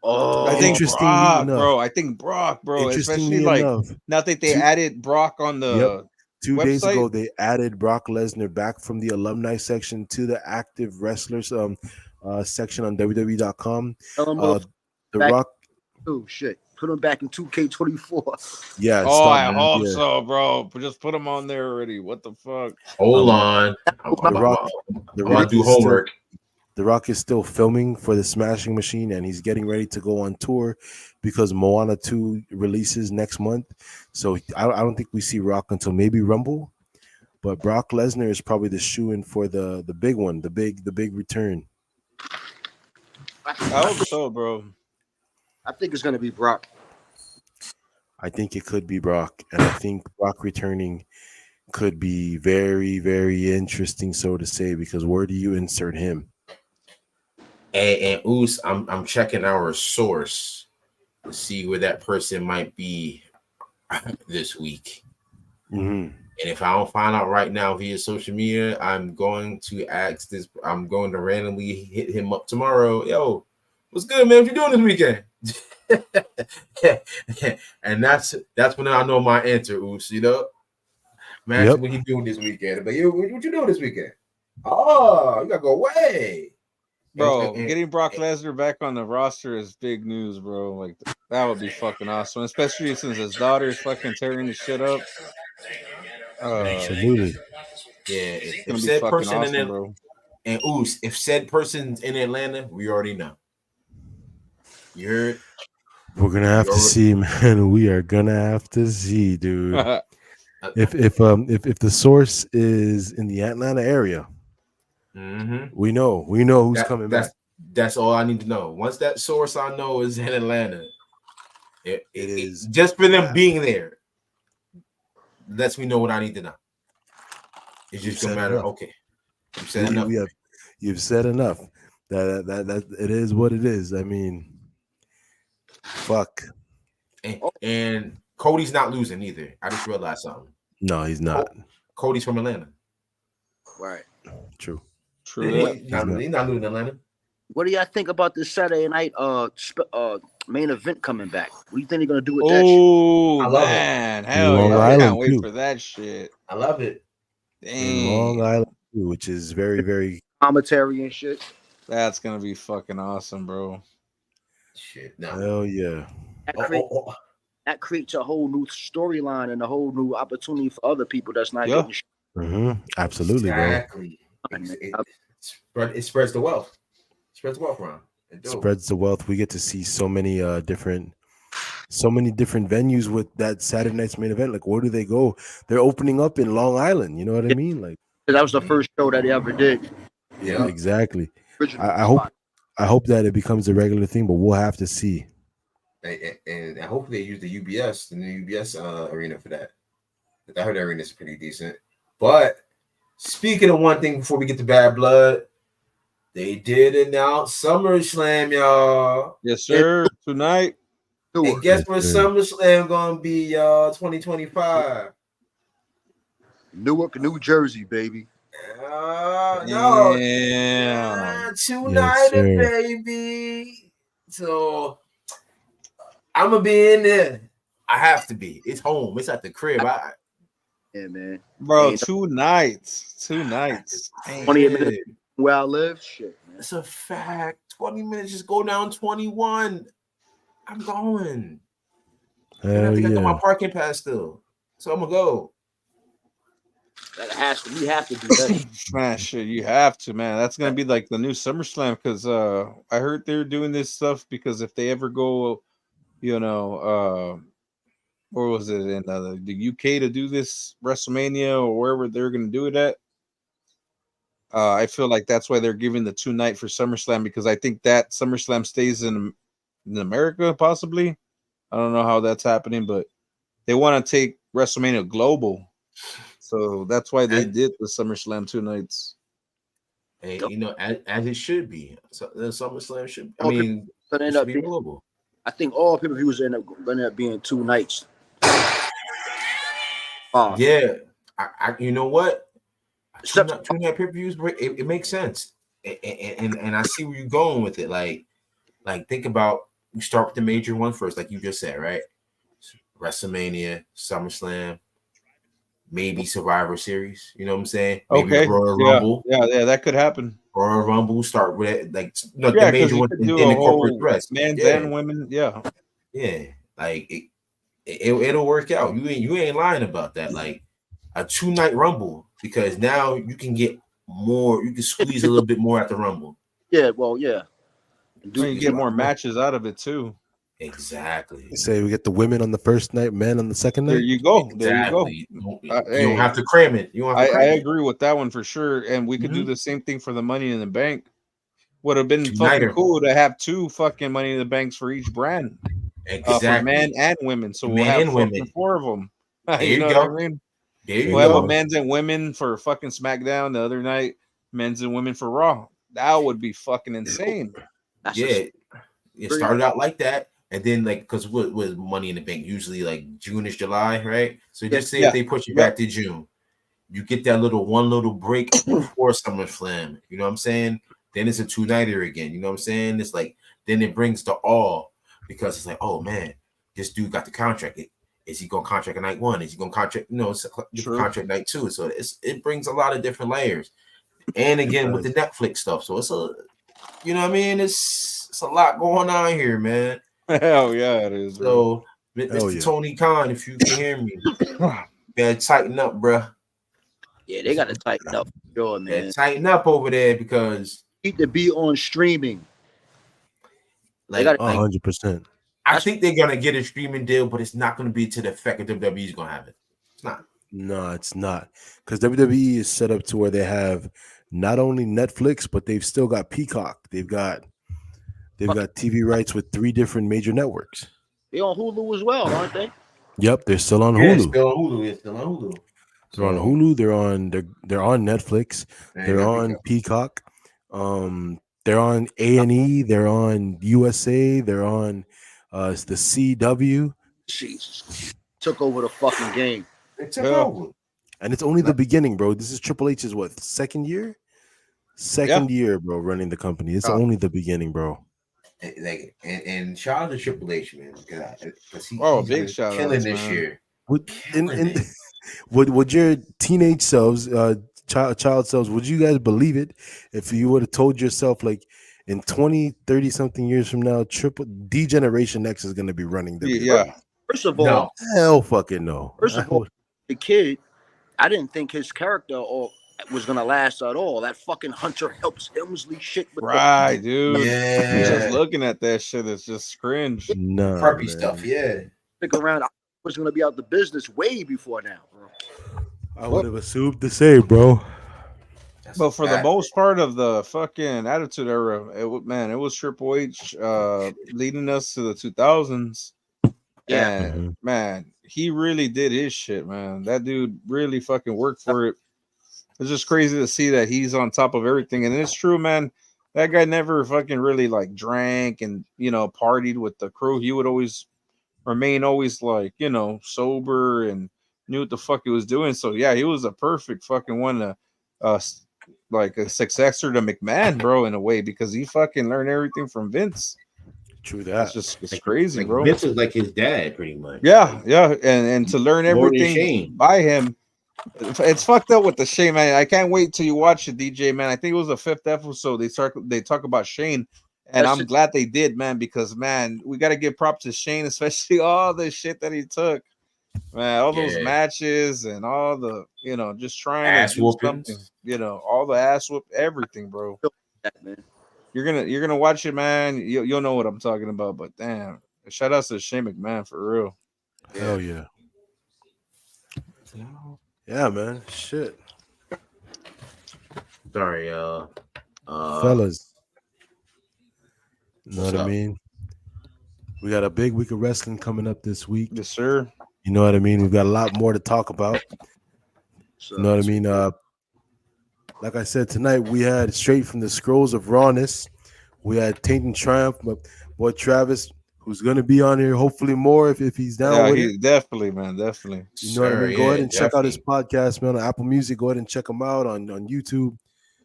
I think Interestingly Brock, enough, bro. I think Brock, bro. Especially interestingly like enough, now that they two- added Brock on the 2 days website. ago they added Brock Lesnar back from the alumni section to the active wrestlers section on WWE.com. The back- Rock, Oh shit! Put him back in 2K24. yeah. Oh, stop, I hope yeah. so, bro. Just put him on there already. What the fuck? Hold on. I'm The Rock gonna do is still- homework. The Rock is still filming for the Smashing Machine, and he's getting ready to go on tour because Moana 2 releases next month. So I don't think we see Rock until maybe Rumble. But Brock Lesnar is probably the shoe-in for the big one, the big return. I hope so, bro. I think it's gonna be Brock. I think it could be Brock, and I think Brock returning could be very, very interesting, so to say, because where do you insert him? And Oos, I'm checking our source to see where that person might be this week. Mm-hmm. And if I don't find out right now via social media, I'm going to ask this. I'm going to randomly hit him up tomorrow. Yo, what's good, man? What you doing this weekend? And that's when I know my answer, Oos. You know, man, Yep. what he doing this weekend? But you, what you doing this weekend? Oh, you gotta go away. Bro, And- getting Brock Lesnar back on the roster is big news, bro. Like that would be fucking awesome, especially since his daughter's fucking tearing the shit up. Absolutely. Yeah, It's if gonna be said fucking person awesome, in bro. and Oos, if said person's in Atlanta, we already know. You heard? We're gonna have to see, man. We are gonna have to see, dude. If the source is in the Atlanta area, we know who's coming back. That's all I need to know. Once that source I know is in Atlanta, it is just for them being there. Lets me know what I need to know. It's just gonna matter. Okay, you said enough. You've said enough. That it is what it is. I mean, fuck. And Cody's not losing either. I just realized something. No, he's not. Cody's from Atlanta. Right. True. He's not losing Atlanta. What do y'all think about this Saturday night main event coming back? What do you think they're gonna do with that shit? Oh man, hell Long yeah! I Island, can't wait too. for that shit. I love it. In Long Dang, Island, too, which is very, very Commentary and shit. that's gonna be fucking awesome, bro. Shit. No. hell yeah. That creates a whole new storyline and a whole new opportunity for other people that's not getting shit. Absolutely, exactly. It spreads the wealth. Spreads the wealth around. Spreads the wealth. We get to see so many different venues with that Saturday night's main event. Like, where do they go? They're opening up in Long Island. You know what I mean? Like, that was the first show that they ever did. Yeah, exactly. I hope that it becomes a regular thing, but we'll have to see. And hopefully they use the new UBS arena for that. I heard the arena is pretty decent. But speaking of one thing before we get to Bad Blood, they did announce SummerSlam, y'all. Yes, sir. Tonight. And guess where SummerSlam gonna be, y'all? 2025. Newark, New Jersey, baby. No. Tonight, baby. So I'm gonna be in there. I have to be. It's home. It's at the crib. Yeah, man. Bro, Ain't 2 nights. 2 nights. Damn. 28 minutes where I live. Shit, man. It's a fact. 20 minutes, just go down 21. I'm going. And I Hell think I got my yeah. parking pass still. So I'm gonna go. We have to do that. Man, shit, you have to, man. That's gonna be like the new SummerSlam because I heard they're doing this stuff because if they ever go, where was it in the UK to do this WrestleMania or wherever they're gonna do it at? I feel like that's why they're giving the 2 night for SummerSlam because I think that SummerSlam stays in America possibly. I don't know how that's happening, but they want to take WrestleMania global, so that's why they And, did the SummerSlam 2 nights. as it should be. So the SummerSlam should. I All mean, gonna it end should up be being, global. I think all pay-per-views gonna end up being 2 nights. Yeah, you know what? Two Except night pay-per-views, it makes sense, and I see where you're going with it. Like think about you start with the major one first, like you just said, right? WrestleMania, SummerSlam, maybe Survivor Series. You know what I'm saying? Maybe Okay, Royal yeah, Rumble. yeah, that could happen. Royal Rumble start with it, like the Yeah, because major you one, could and do then a incorporate whole the rest. men's Yeah, and women. Yeah, yeah. Like it'll work out. You ain't lying about that. Like a 2 night Rumble because now you can get more. You can squeeze a little bit more at the Rumble. yeah, well, yeah. I mean, you get more matches out of it too. Exactly. You say we get the women on the first night, men on the second There night. you go. There you go. Exactly. You don't Hey, have to cram it. You don't have to I cram it. agree with that one for sure. And we could do Mhm. the same thing for the Money in the Bank. Would have been fucking Two-nighter. cool to have 2 fucking Money in the Banks for each brand, for men Exactly. and women. So we'll Men have and fucking women. 4 of them. There You you know what I go. mean? There you We'll have a go. men's and women for fucking SmackDown the other night, men's and women for Raw. That would be fucking insane. That's Yeah. It pretty- started out like that. And then like because what was Money in the Bank? Usually like June-ish, July, right? So just say Yeah. if they push it back to June, you get that one little break before SummerSlam. You know what I'm saying? Then it's a 2-nighter again. You know what I'm saying? It's like then it brings the awe because it's like, oh man, this dude got the contract. Is he gonna contract at night 1? Is he gonna contract? It's get the contract night 2. So it brings a lot of different layers. And again with the Netflix stuff. So it's you know what I mean? It's a lot going on here, man. Hell yeah, it is. Bro. So Mr. Tony Khan, if you can hear me, gotta tighten up, bro. Yeah, they gotta tighten up, sure, man. Yeah, tighten up over there because Need to be on streaming. like 100%. I think they're gonna get a streaming deal, but it's not gonna be to the effect of WWE's gonna have it. It's not. No, it's not. Because WWE is set up to where they have not only Netflix, but they've still got Peacock. They've got TV rights with 3 different major networks. They on Hulu as well, aren't they? Yep, they're still on Yeah, Hulu. it's still on Hulu. It's still on Hulu. They're on Hulu. They're on Netflix. They're on Peacock. They're on A&E. They're on USA. They're on the CW. Jesus, took over the fucking game. It took over. And it's only the beginning, bro. This is Triple H's what, second year? Second year, bro, running the company. It's only the beginning, bro. Like and shout out to Triple H, man, because he's big shout killing outs, this man. year. Would your teenage selves, child selves, would you guys believe it if you would have told yourself like in 20, 30 something years from now, Triple D Generation X is going to be running WWE? Yeah. First of all, hell fucking no. First of all, the kid, I didn't think his character was gonna last at all. That fucking Hunter helps Helmsley shit. With Dude. Yeah. Just looking at that shit, it's just cringe. No, preppy stuff. Yeah. Stick around. I was gonna be out the business way before now, bro. I would have assumed the same, bro. But for the most part of the fucking Attitude Era, it was Triple H leading us to the 2000s. Yeah, and man, he really did his shit, man. That dude really fucking worked for it. It's just crazy to see that he's on top of everything. And it's true, man. That guy never fucking really like drank and partied with the crew. He would always remain like sober and knew what the fuck he was doing. So yeah, he was a perfect fucking one to like a successor to McMahon, bro, in a way, because he fucking learned everything from Vince. True that. It's crazy, bro. Vince was like his dad, pretty much. Yeah, and to learn everything by him, It's fucked up with the Shane, man. I can't wait till you watch it, DJ, man. I think it was the 5th episode. They talk about Shane, and That I'm shit. glad they did, man, because man, we got to give props to Shane, especially all the shit that he took, man, all those Yeah. matches and all the, just trying to Ass do something, whoopings. all the ass whoop, everything, bro. That, man. You're gonna watch it, man. You'll know what I'm talking about. But damn, shout out to Shane McMahon for real. Hell yeah. Yeah, man. Shit. Sorry, Fellas. You know what's what I up? mean? We got a big week of wrestling coming up this week. Yes, sir. You know what I mean? We've got a lot more to talk about. So, You know what I mean? Like I said, tonight we had straight from the scrolls of rawness. We had Taint and Triumph, my boy Travis, who's gonna be on here hopefully more if he's down Yeah, with it. he definitely, man, definitely. You know what I Sir, mean? Go yeah, ahead and check out his definitely. podcast, man, on Apple Music. Go ahead and check him out on YouTube.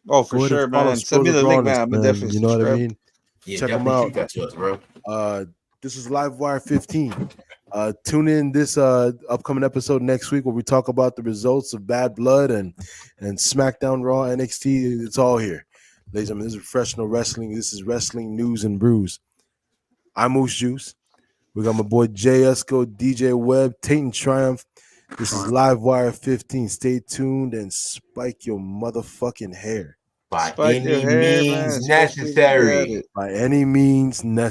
Oh, for Go ahead and sure, follow man. Send Scrolls me of the link, Rawness, man. I'm gonna man. definitely You know what I subscribe. mean? Yeah, Check him definitely out. shoot that to us, bro. This is Livewire 15. Tune in this upcoming episode next week where we talk about the results of Bad Blood and SmackDown, Raw, NXT. It's all here. Ladies and gentlemen, this is professional wrestling. This is wrestling news and brews. I'm Moose Juice. We got my boy Jay Esco, DJ Webb, Tate and Triumph. This is Livewire 15. Stay tuned and spike your motherfucking hair By Spike your any hair, man, means especially when you're at necessary. it. by any means necessary.